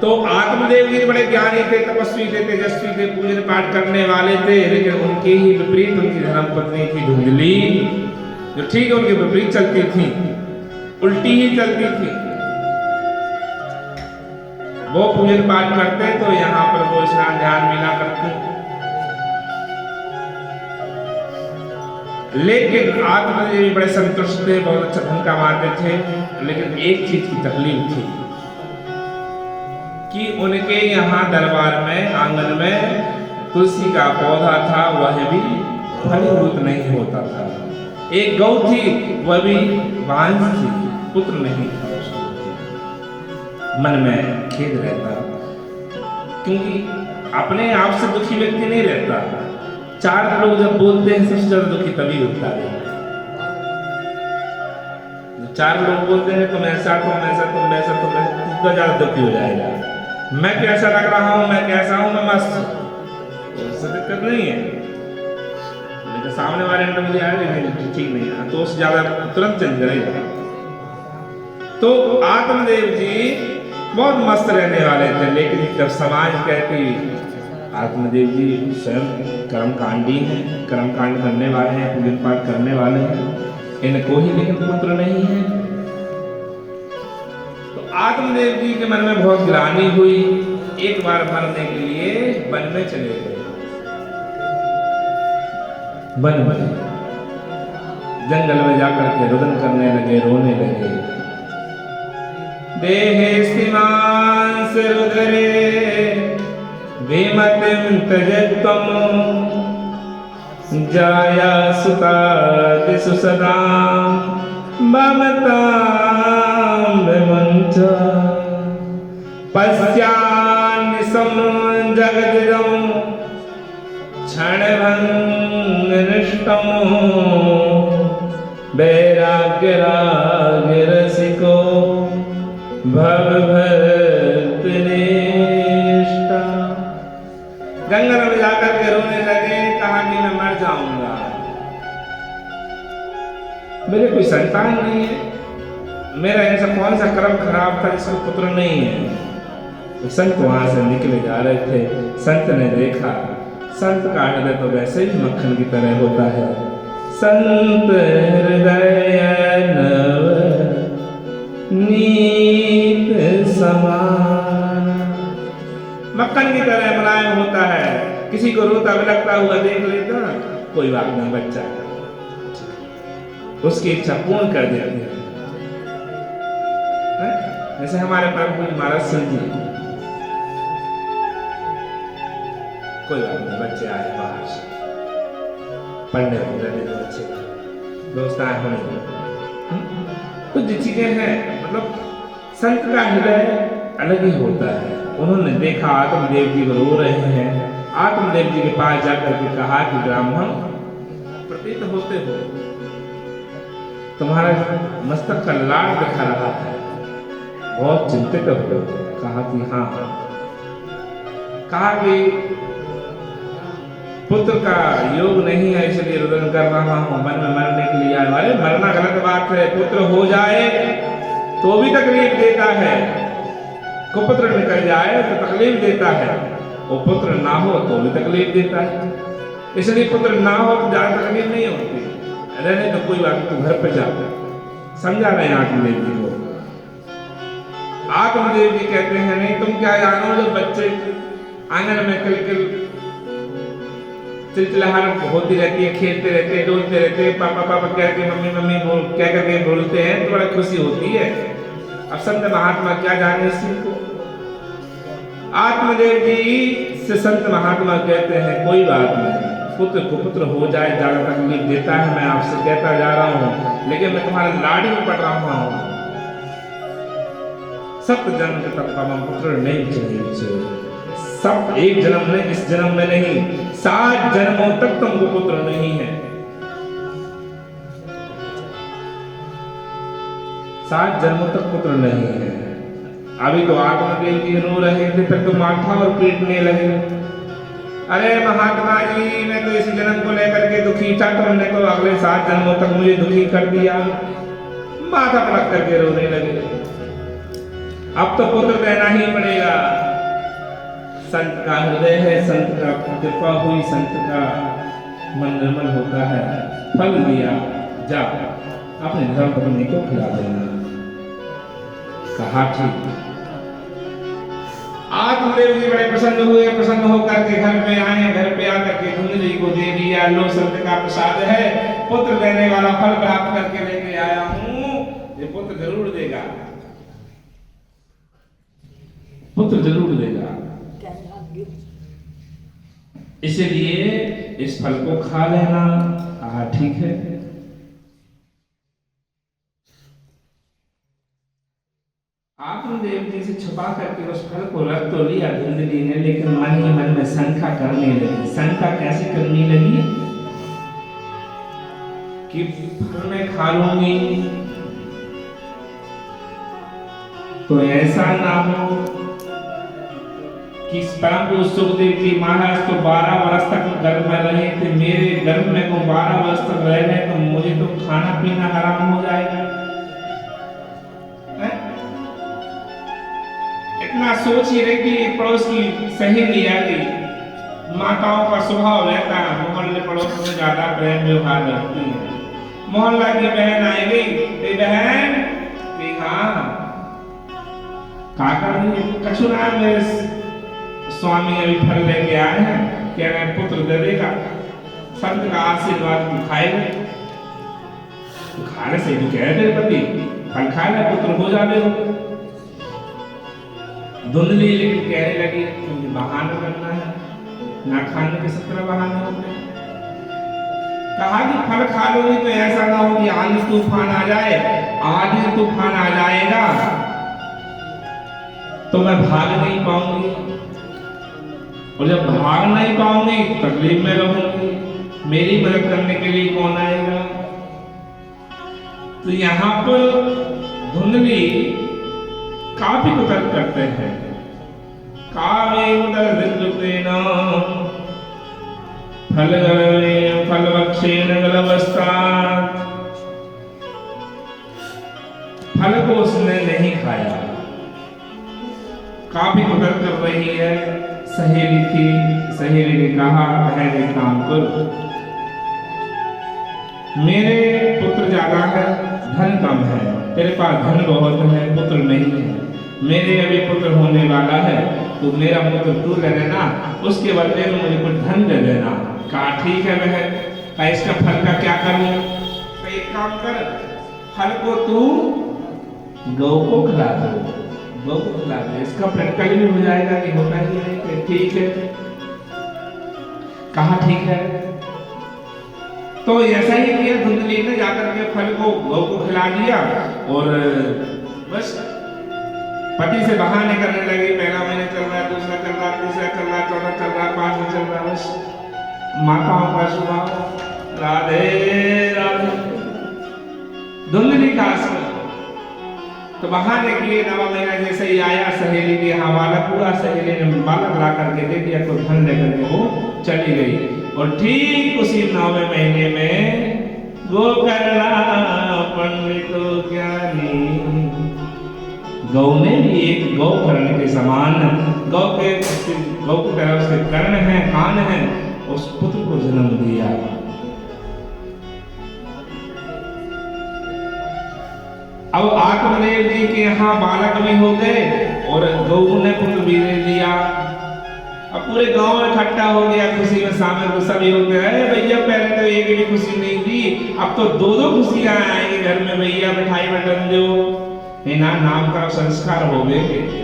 Speaker 1: तो आत्मदेव जी बड़े ज्ञानी थे, तपस्वी थे, तेजस्वी थे, पूजन पाठ करने वाले थे, लेकिन उनके ही विपरीत उनकी धर्मपत्नी थी धुंधली, जो ठीक है उनके विपरीत चलती थी, उल्टी ही चलती थी। वो पूजन पाठ करते तो यहाँ पर वो स्नान ध्यान मिला करते, लेकिन आत्मदेव बड़े संतुष्ट थे, बहुत अच्छा धन कमाते थे, लेकिन एक चीज की तकलीफ थी कि उनके यहाँ दरबार में आंगन में तुलसी का पौधा था, वह भी फलीभूत नहीं होता था। एक गौ थी, वह भी बांझ थी, पुत्र नहीं था उसको। मन में खेद रहता, क्योंकि अपने आप से दुखी व्यक्ति नहीं रहता। चार लोग जब बोलते हैं सबसे ज्यादा दुखी तभी होता है। चार लोग बोलते हैं तुम ऐसा, तुम ऐसा, तुम वैसा, तुम वैसा, तो ज्यादा दुखी हो जाएगा। मैं कैसा लग रहा हूं, मैं कैसा हूं, मैं मस्त, उससे दिक्कत नहीं है, लेकिन सामने वाले ने मुझे नहीं ठीक नहीं है तो उससे ज्यादा तुरंत चल जाएगा। तो आत्मदेव जी बहुत मस्त रहने वाले थे, लेकिन जब समाज कहती आत्मदेव जी स्वयं कर्मकांडी हैं, कर्मकांड करने वाले हैं, पूजन पाठ करने वाले हैं, इनको ही लेकिन पुत्र नहीं है। तो आत्मदेव जी के मन में बहुत ग्लानि हुई, एक बार मरने के लिए वन में चले गए। वन में जंगल में जाकर के रुदन करने लगे, रोने लगे। देहे सीमांस रुदरे विमतिं त्यजत्वं जाया सुता दिशु सदा ममतां विमुञ्च पश्यान्निशं जगदिदं क्षणभङ्गनिष्टं वैराग्यरागरसिको भवभक्तिनिष्ठा। जंगल में जाकर के रोने लगे, कहा कि मैं मर जाऊंगा, मेरे कोई संतान नहीं है, मेरा ऐसा कौन सा कर्म खराब था जिसका पुत्र नहीं है। तो संत वहां से निकले जा रहे थे, संत ने देखा, संत का हृदय तो वैसे ही मक्खन की तरह होता है। संत हृदय नव नीत समान, मक्खन की तरह मुलायम होता है। किसी को रोता बिलखता हुआ देख लेता, कोई बात नहीं, बच्चा उसकी इच्छा पूर्ण कर देती है। जैसे हमारे परम पूज्य महाराज सिंह जी, कोई बात नहीं, बच्चे आए बाहर से पढ़ने रहने दो, बच्चे दोस्त आए होने दो, कुछ चीजें हैं। मतलब संत का हृदय अलग ही होता है। उन्होंने देखा आत्मदेव जी रो रहे हैं, आत्मदेव जी के पास जाकर के कहा कि ब्राह्मण प्रतीत होते हो, तुम्हारा मस्तक का लाड़ दिखा रहा है, बहुत चिंतित हो। कहा कि हाँ। कहा कि पुत्र का योग नहीं है, इसलिए रुदन कर रहा हूं, मन में मरने के लिए आए। अरे मरना गलत बात है, पुत्र हो जाए तो भी तकलीफ देता है, कुपुत्र निकल जाए तो तकलीफ देता है, और पुत्र ना हो तो भी तकलीफ देता है। इसलिए पुत्र ना हो तो ज्यादा तकलीफ नहीं होती, रहने तो कोई बात, तू घर पे जाकर समझा रहे हैं आत्मदेव जी को। आत्मदेव जी कहते हैं नहीं, तुम क्या जानो, जब बच्चे आंगन में किलकिल चिलचिलाहट होती रहती है, खेलते रहते हैं, डोलते रहते हैं, पापा पापा कह के मम्मी मम्मी बोल क्या करके बोलते हैं, तो बड़ा खुशी होती है। अब संत महात्मा क्या जाने इस चीज को। आत्मदेव जी से संत महात्मा कहते हैं कोई बात नहीं, पुत्र कुपुत्र हो जाए ज्यादा तकलीफ देता है, मैं आपसे कहता जा रहा हूँ, लेकिन मैं तुम्हारे लाड़ी में पड़ रहा हूँ। सप्त जन्म के तक पुत्र नहीं चाहिए, सब एक जन्म में, इस जन्म में नहीं, 7 जन्मों तक तुमको पुत्र नहीं है। 7 जन्मों तक पुत्र नहीं है। अभी तो आत्मदेव जी रो रहे थे, फिर तो माथा और पीटने लगे। अरे महात्मा जी, मैं तो इस जन्म को लेकर के दुखी था, तुमने तो अगले 7 जन्मों तक मुझे दुखी कर दिया। माथा पटक करके रोने लगे। अब तो पुत्र देना ही पड़ेगा। संत का हृदय है, संत का कृपा हुई, संत का मन निर्मल होता है। फल दिया, जा अपने धर्म पत्नी को खिला देना। कहा ठीक। आत्मदेव जी बड़े प्रसन्न हुए, प्रसन्न होकर के घर पे आए। घर पे आकर के धुंधली को दे दिया, लो संत का प्रसाद है, पुत्र देने वाला फल प्राप्त करके लेके आया हूँ, ये पुत्र जरूर देगा, पुत्र जरूर देगा। इसलिए इस फल को खा लेना। कहा ठीक है। आत्मदेव जी से छुपा करके उस फल को रख तो लिया धुंधली ने, लेकिन मन ही मन में शंका करने लगी। शंका कैसे करने लगी कि फल में खा लूंगी तो ऐसा ना हो कि परम पुरुष सुखदेव जी महाराज तो 12 वर्ष तक गर्भ में रहे थे, मेरे गर्भ में को 12 वर्ष तक रह गए तो मुझे तो खाना पीना हराम हो जाएगा। इतना सोच ही रही थी। एक पड़ोस की सहेली आ गई। माताओं का स्वभाव रहता है, मोहल्ले पड़ोस में ज्यादा प्रेम व्यवहार रखती है। मोहल्ला की बहन आई गई, बहन हाँ का कर रही है? कछु ना, मेरे स्वामी अभी फल लेके आए हैं, कह रहे हैं पुत्र दे देगा, संत का आशीर्वाद तू खाएगा। तो खाने से तू कह रहे पति फल खाएगा पुत्र हो जावे। धुंधली लेकिन कहने लगी क्योंकि बहाना करना है, ना खाने के 17 बहाने होते हैं। कहा कि फल खा लोगी तो ऐसा ना हो कि आंधी तूफान आ जाए, आंधी तूफान आ जाएगा तो मैं भाग नहीं पाऊंगी, और जब भाग नहीं पाऊंगी तकलीफ में रहूंगी, मेरी मदद करने के लिए कौन आएगा? तो यहाँ पर धुंधली काफी कुतर्क करते हैं। कावे उदर दिलुतेना फल वक्षेण गलवस्ता। फल को उसने नहीं खाया, काफी कुतर्क कर रही है। सहेली थी, सहेली ने कहा बहन एक काम करो, मेरे पुत्र ज्यादा है, धन कम है, तेरे पास धन बहुत है, पुत्र नहीं है, मेरे अभी पुत्र होने वाला है, तो मेरा पुत्र तू ले लेना, उसके बदले में मुझे कुछ धन दे देना। कहा ठीक है बहन, इसका फल का क्या करूं? तो एक काम कर, फल को तू गौ को खिला दो, गौ को खिला दो, इसका प्रैक्टिकल भी हो जाएगा कि होता ही नहीं। ठीक है, कहा ठीक है। तो ऐसा ही किया धुंधली ने, जाकर के फल को गौ को खिला दिया और बस पति से बहाने करने लगी। पहला महीना चल रहा है, दूसरा चल रहा है, तीसरा चल रहा है, चौथा चल रहा है, 5वां चल रहा है। बस माताओं का स्वभाव। राधे राधे। धुंधली का तो बहाने किए। 9वां महीना जैसे ही आया, सहेली के यहाँ बालक हुआ, सहेली ने बालक ला करके दे दिया, तो धन लेकर के वो चली गई। और ठीक उसी 9वें महीने में गोकर्णा पंडित ज्ञानी, गौ में भी एक गौ कर्ण के समान, गौ की तरफ से कर्ण है, कान है, उस पुत्र को जन्म दिया। अब आत्मदेव जी के यहाँ बालक भी हो गए और गौ ने पुत्र भी दे दिया। अब पूरे गांव में इकट्ठा हो गया, खुशी में शामिल तो सभी होते हैं। भैया पहले तो एक भी खुशी नहीं थी, अब तो 2-2 खुशियां आएंगी घर में। भैया मिठाई बटन दो, नाम का संस्कार हो गए।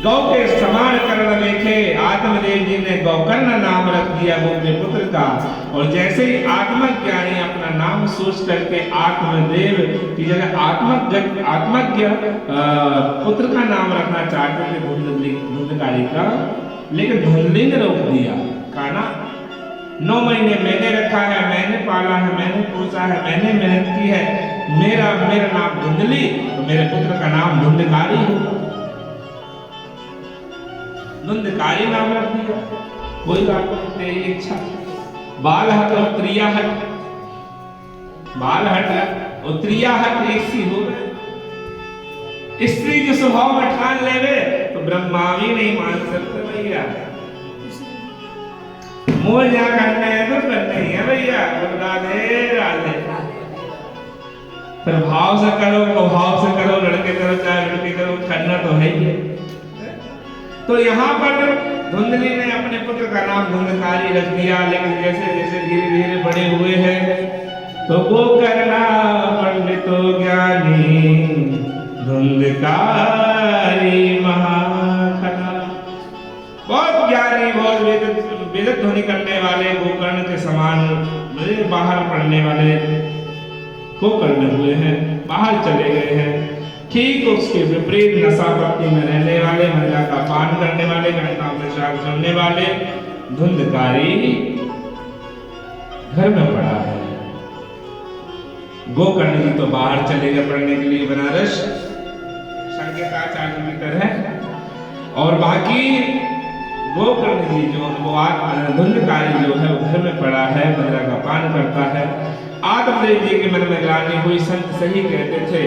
Speaker 1: गौ के समान कर्ण देखे आत्मदेव जी ने गौकर्ण नाम रख दिया अपने पुत्र का। और जैसे ही आत्मज्ञानी अपना नाम सोच करके आत्मदेव की जगह आत्मज्ञ पुत्र का नाम रखना चाहते थे धुंधली का, लेकिन धुंधली ने रोक दिया। कहा ना 9 महीने मैंने रखा है, मैंने पाला है, मैंने पोसा है, मैंने मेहनत की है, मेरा नाम धुंधली, तो मेरे पुत्र का नाम धुंधकारी हो। धुंधकारी नाम रख दिया। कोई बात नहीं, तेरी इच्छा। बाल हट और त्रिया हट, बाल हट और त्रिया हट एक सी हो गए। स्त्री जो स्वभाव में ठान लेवे तो ब्रह्मा भी नहीं मान सकते भैया। मोह जा करने है तो करने ही है भैया। राधे राधे। फिर भाव से करो, भाव से करो, लड़के करो चाहे लड़की करो, करना तो है ही है। तो यहाँ पर धुंधली ने अपने पुत्र का नाम धुंधकारी रख दिया, लेकिन जैसे जैसे धीरे धीरे बड़े हुए हैं तो वो करना पंडितो ज्ञानी धुंधकारी महाखना। बहुत ज्ञानी, बहुत वेद ध्वनि करने वाले, गोकर्ण के समान बाहर पढ़ने वाले गोकर्ण हुए हैं, बाहर चले गए हैं। ठीक उसके विपरीत नशा पत्ती में रहने वाले, मदिरा का पान करने वाले, घंटा प्रसाद सुनने वाले धुंधकारी घर में पड़ा है। गोकर्ण जी तो बाहर चले गए पढ़ने के लिए बनारस, संकेताचार्य की तरह, और बाकी गोकर्ण जी जो धुंधकारी जो है वो घर में पड़ा है, मदिरा का पान करता है। आत्मदेव जी के मन में ग्लानि हुई। संत सही कहते थे,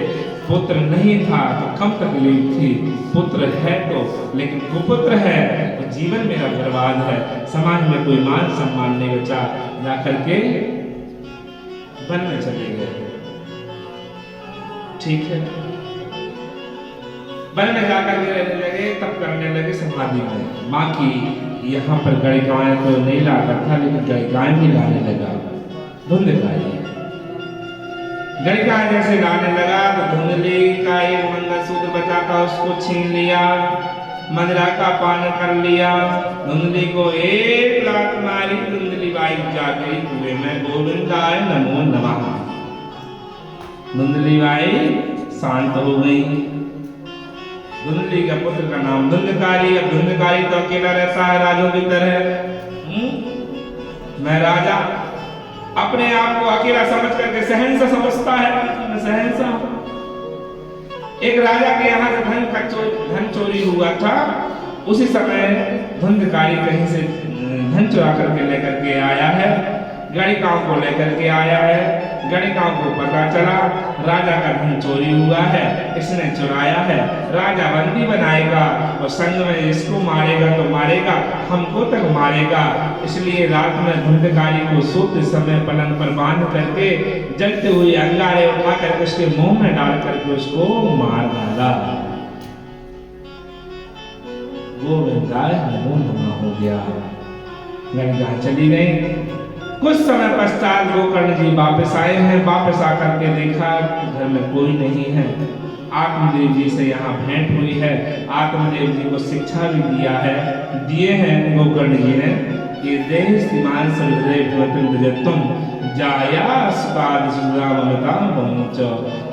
Speaker 1: पुत्र नहीं था तो कम तकलीफ थी, पुत्र है तो, लेकिन कुपुत्र है तो जीवन मेरा बर्बाद है, समाज में कोई मान सम्मान नहीं बचा। जाकर के वन में चले गए। ठीक है, वन में जाकर के रहने लगे, तब करने लगे समाधि में। माँ की यहाँ पर गणिकाएं तो नहीं लाता था, लेकिन गणिकाएं भी लाने लगा धुंधकारी। गणिका जैसे लाने लगा तो धुंधली का एक मंगलसूत्र बचा था, उसको छीन लिया, मदिरा का पान कर लिया। धुंधली को एक लात मारी, धुंधली बाई जा गई कुएं में। गोविंदाय नमो नमः। धुंधली बाई शांत हो गई। धुंधली का पुत्र का नाम धुंधकारी। अब धुंधकारी तो अकेला रहता है राजों की तरह। मैं राजा अपने आप को अकेला समझ करके सहनसा समझता है, मैं सहनसा। एक राजा के यहाँ से धन चोरी हुआ था। उसी समय धुंधकारी कहीं से धन चुरा करके लेकर के आया है, गणिकाओं को लेकर के आया है। गणिकाओं को पता चला राजा का धन चोरी हुआ है, इसने चुराया है। राजा बंदी बनाएगा और संग में इसको मारेगा तो मारेगा, हमको तक मारेगा। इसलिए रात में धुंधकारी को सोते समय पलंग पर बांध करके जलते हुए अंगारे उठा करके उसके मुंह में डाल करके उसको मार डाला। गोविंदाय नमो नमः हो गया। गणिका चली गई। कुछ समय पश्चात गोकर्ण जी वापस आए हैं। वापस आकर के देखा घर में कोई नहीं है। आत्मदेव जी से यहाँ भेंट हुई है। आत्मदेव जी को शिक्षा भी दिए हैं गोकर्ण जी ने कि देह श्रीमान सर्वदेव भवतम जगतम जाया सुपाद सुदामता पहुंच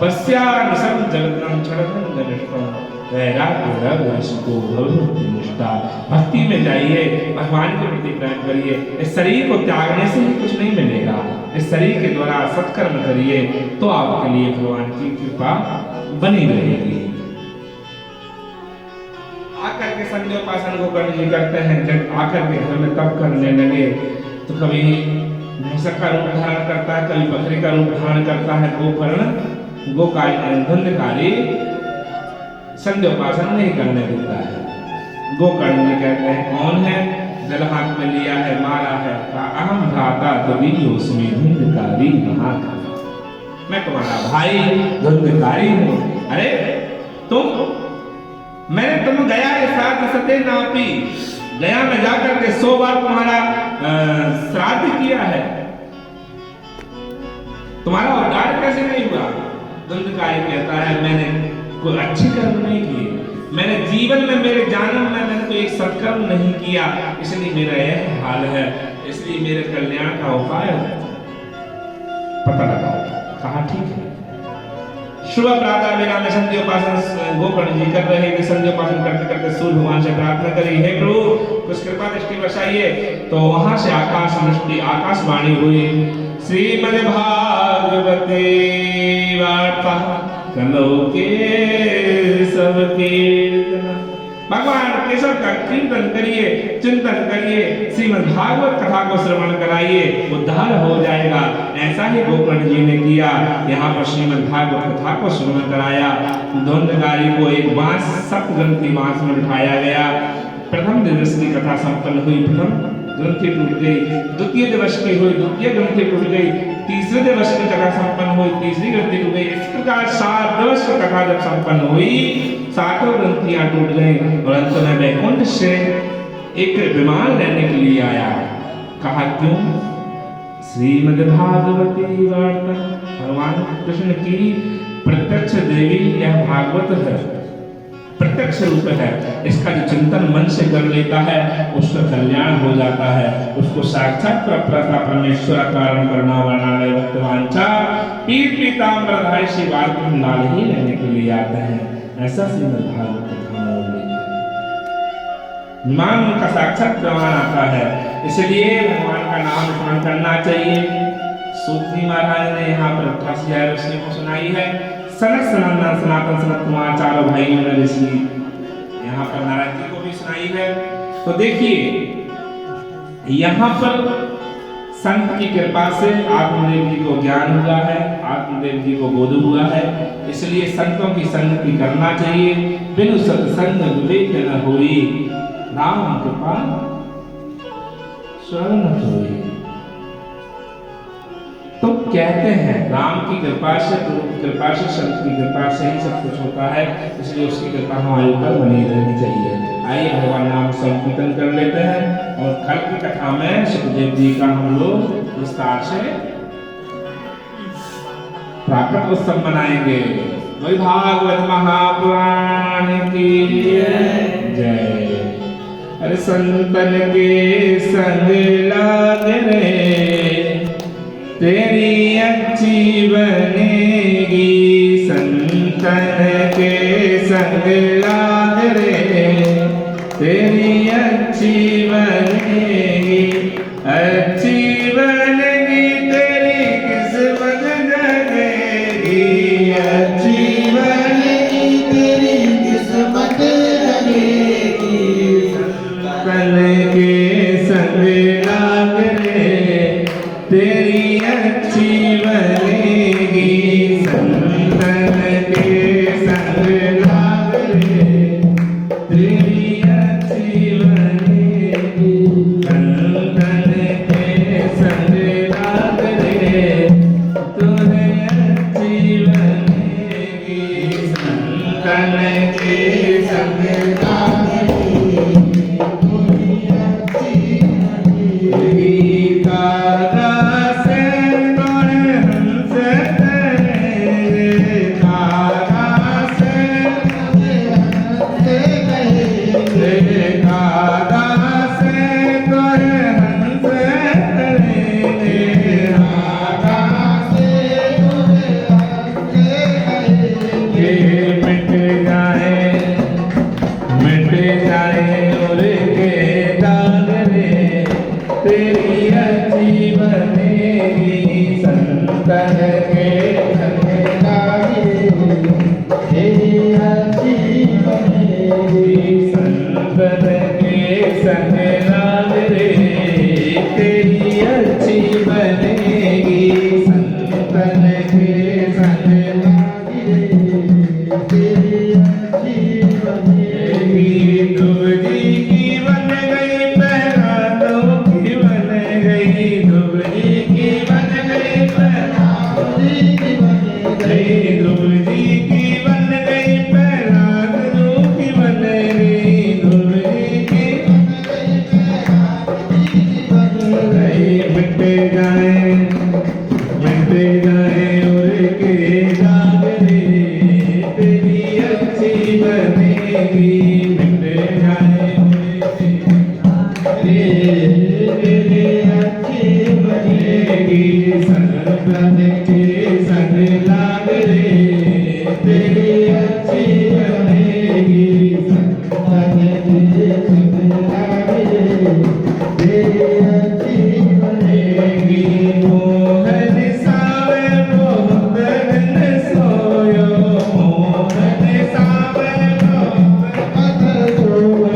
Speaker 1: पश्या निसम जगतम छड़न गणितम वैराग्य रसको भवति निष्ठा। भक्ति में जाइए, भगवान के प्रति प्रेम करिए। इस शरीर को त्यागने से ही कुछ नहीं मिलेगा। इस शरीर के द्वारा सत्कर्म करिए तो आपके लिए भगवान की कृपा बनी रहेगी। आकर के संध्योपासन गोकर्ण जी करते हैं। जब आकर के घर में तप करने लगे तो कभी भैंसक का रूप धारण करता है, कभी बकरी का रूप धारण करता है गोकर्ण। धुंधकारी संध्योपासन नहीं करने देता है। गोकर्ण जी कहते हैं कौन है? जल हाथ में लिया है, मारा है, अहम भ्राता तवीयोस्मि धुंधकारी महाकाल। मैं तुम्हारा भाई धुंधकारी हूँ। अरे मैंने तुम गया के साथ सत्य नापी, गया में जाकर के 100 बार तुम्हारा श्राद्ध किया है, तुम्हारा उद्धार कैसे नहीं हुआ? धुंधकारी कहता है मैंने कोई अच्छी कर्म नहीं किए, मैंने जीवन में मेरे जन्म में मैंने कोई एक सत्कर्म नहीं किया, इसलिए मेरा यह हाल है। इसलिए मेरे कल्याण का उपाय पता लगाओ। कहा ठीक है। शुभ प्रातः वेला में संध्योपासन गोकर्ण जी कर रहे थे। संध्योपासन करते करते सूर्य भगवान से प्रार्थना करी, हे प्रभु कुछ कृपा दृष्टि बरसाइए। तो वहां से आकाशवाणी हुई, श्रीमद् भागवते वार्ता कलो के सब कीर्तन। भगवान केशव का कीर्तन करिए, चिंतन करिए, श्रीमद् भागवत कथा को श्रवण कराइए, उद्धार हो जाएगा। ऐसा ही गोकर्ण जी ने किया। यहाँ पर श्रीमद् भागवत कथा को श्रवण कराया। धुंधकारी को एक बांस सप्तग्रंथी बांस में बिठाया गया। प्रथम दिवस की कथा संपन्न हुई, प्रथम ग्रंथि टूट गई। द्वितीय दिवस की हुई, द्वितीय ग्रंथि टूट गई। तीसरे दिवस की कथा संपन्न हुई, तीसरी ग्रंथि टूट गई। इस प्रकार 7 दिवस की कथा जब संपन्न हुई, 7 ग्रंथियां टूट गई और अंत में वैकुंठ से एक विमान लेने के लिए आया। कहा क्यों? श्रीमद् भागवती वार्ता, भगवान कृष्ण की प्रत्यक्ष देवी यह भागवत है, प्रत्यक्ष रूप है। इसका जो चिंतन मन से कर लेता है उसका कल्याण हो जाता है, उसको साक्षात प्रभुता परमेश्वर कारण करना वाला भक्तवांचा पीर पीताम्बरधारी श्री वाल्मीकि लाल ही लेने के लिए आते हैं। ऐसा श्रीमद् भागवत कथा में उल्लेख है। विमान उनका साक्षात प्रमाण आता है, इसलिए भगवान का नाम स्मरण करना चाहिए। सूत जी महाराज ने यहाँ पर 88,000 ऋषियों को सुनाई है। सनक सनंदन सनातन सनत कुमार चारों भाइयों ने ऋषि यहाँ पर नारायण जी को भी सुनाई है। तो देखिए यहाँ पर संत की कृपा से आत्मदेव जी को ज्ञान हुआ है, आत्मदेव जी को बोध हुआ है, इसलिए संतों की संगति करना चाहिए। बिनु सत्संग विवेक न होई, राम कृपा शरण होई। तो कहते हैं राम की कृपा से, गुरु की कृपा से, संत की कृपा से ही सब कुछ होता है, इसलिए उसकी कृपा हमारे ऊपर बनी रहनी चाहिए। आइए भगवान नाम संकीर्तन कर लेते हैं और कल की कथा में सुखदेव जी का हम लोग विस्तार से प्राकट उत्सव मनाएंगे। वही भागवत महापुराण की जय। अरे संतन के संग लाग रे, तेरी अच्छी बनेगी। संतन के संग लाग रे, तेरी अच्छी बनेगी। अच्छी बनेगी तेरी किस्मत जगेगी। अच्छी बनेगी तेरी किस्मत जगेगी। संतन के संग लाग रे, तेरी अच्छी बनेगी। संतन के संग लाग रे, तेरी अच्छी बनेगी। संतन के संग लाग रे, तुम्हें अच्छी बनेगी। संतन के संग लाग रे, तुम्हें अच्छी बनेगी। तेरी अच्छी बनेगी। संतन के संग लाग रे, तेरी अच्छी बनेगी। संतन के संग लाग रे, तेरी अच्छी बनेगी। संतन के संग लाग रे, तेरी अच्छी बनेगी। ध्रुव जी की बन गई पहला की बन गई। ध्रुव जी की बन गई पहला की बन गई। ध्रुव जी की बन गई पहला की बन गई। ध्रुव जी की बन गई। मिटे जाए और के दाग रे, तेरी अच्छी बनेगी। मिटे जाए तेरी अच्छी बनेगी। संतन के संग लाग रे, तेरी अच्छी बनेगी। संतन के संग लाग रे, तेरी अच्छी बनेगी। मोहन सावे मोहन सोयो, मोहन सावे मोहन सोयो।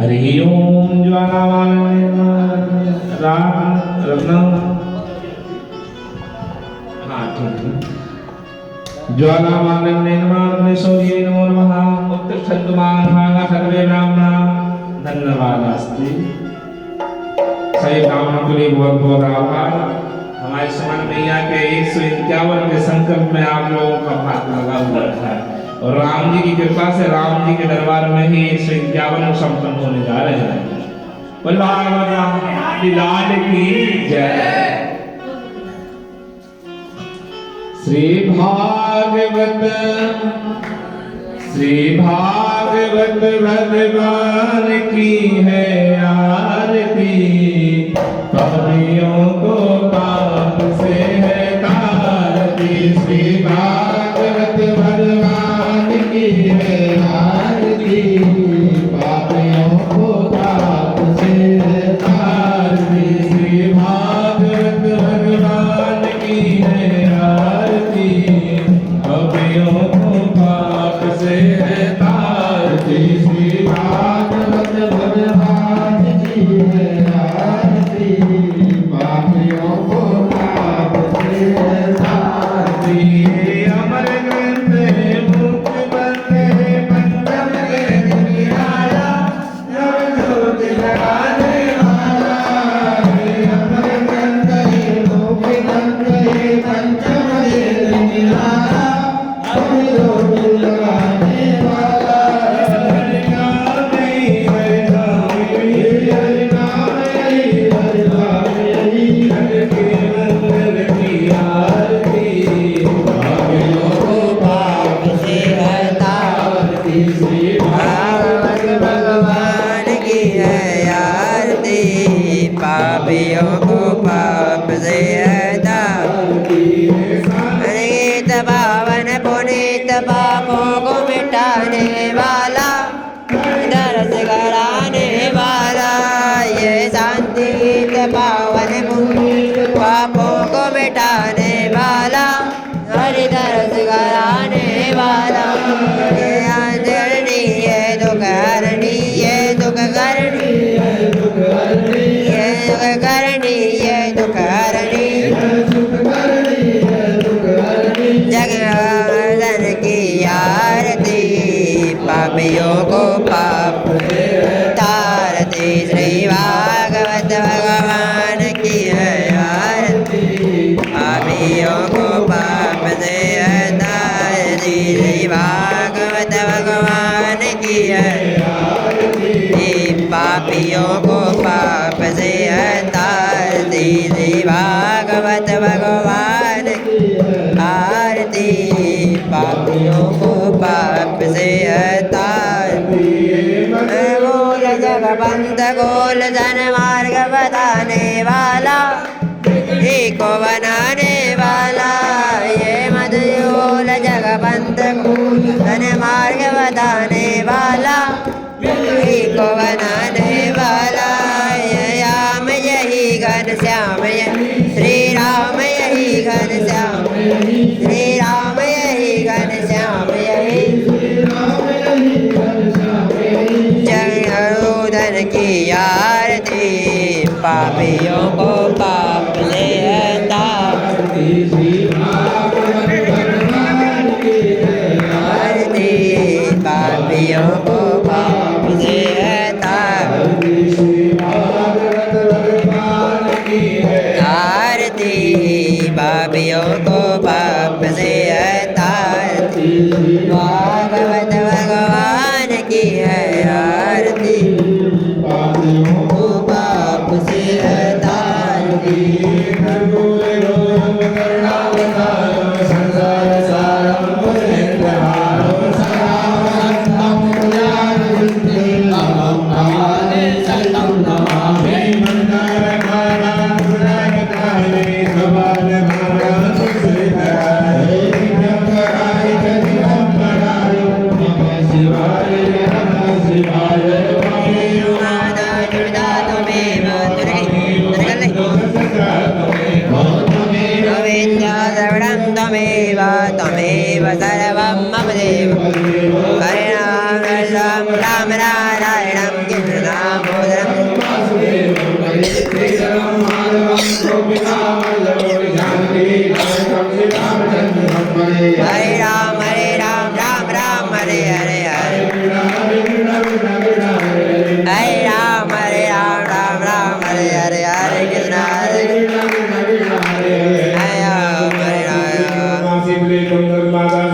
Speaker 1: हरि ओम ज्वालावान रत्न हाँ ठीक है ज्वालावान नमः शौर्ये नमो नमः उत्तिष्ठन्तु महाभागा सर्वे ब्राह्मणा धन्यवाद अस्ति सही ब्राह्मणों के लिए बहुत बहुत आभार हमारे समन मैया के 151 के संकल्प में आप लोगों का हाथ लगा हुआ है और राम जी की कृपा से राम जी के दरबार में ही 151 संपन्न होने जा रहे हैं लाल की जय श्री भागवत भगवान की है आरती पापियों को पाप से है तारती श्री भागवत भगवान की है आरती पापियों को पाप से है तारती श्री भागवत भगवान की है आरती पापियों को पाप से है तारती श्री भागवत भगवान की है आरती पापियों को पाप से है तारती अमर ग्रंथ है मुक्त बंधे पंचम वेद निराला नव ज्योति जगाने वाला अमर ग्रंथ है मुक्त बंधे पंचम वेद निराला नव ज्योति जगाने वाला हरि नाम हरि नाम हरि नाम हरि नाम हरि हरि के मंगल की आरती पापियों को पाप से हटाती श्री भागवत
Speaker 4: भगवान की है आरती पापियों को पाप से हटाती गीत पावन पुनीत पापों को मिटाने वाला दर्श कराने वाला ये शांति गीत पावन पुनीत पापों को मिटाने वाला हरि दर्श कराने वाला ये आदरणी ये दुख हरणी ये दुख करणी ये दुख करणी ये दुख हरणी जगन्नाथ की आरती पापियों को पाप तारती श्री भागवत भगवान की है आरती पापियों को पाप से तारती श्री भागवत भगवान की है पापियों को पाप से तारती श्री भागवत भगवान की आरती पापियों को पाप से तारती गोल जगबंद गोल धन मार्ग बताने वाला को बनाने वाला ये मधुर जगबंद गोल धन मार्ग बताने वाला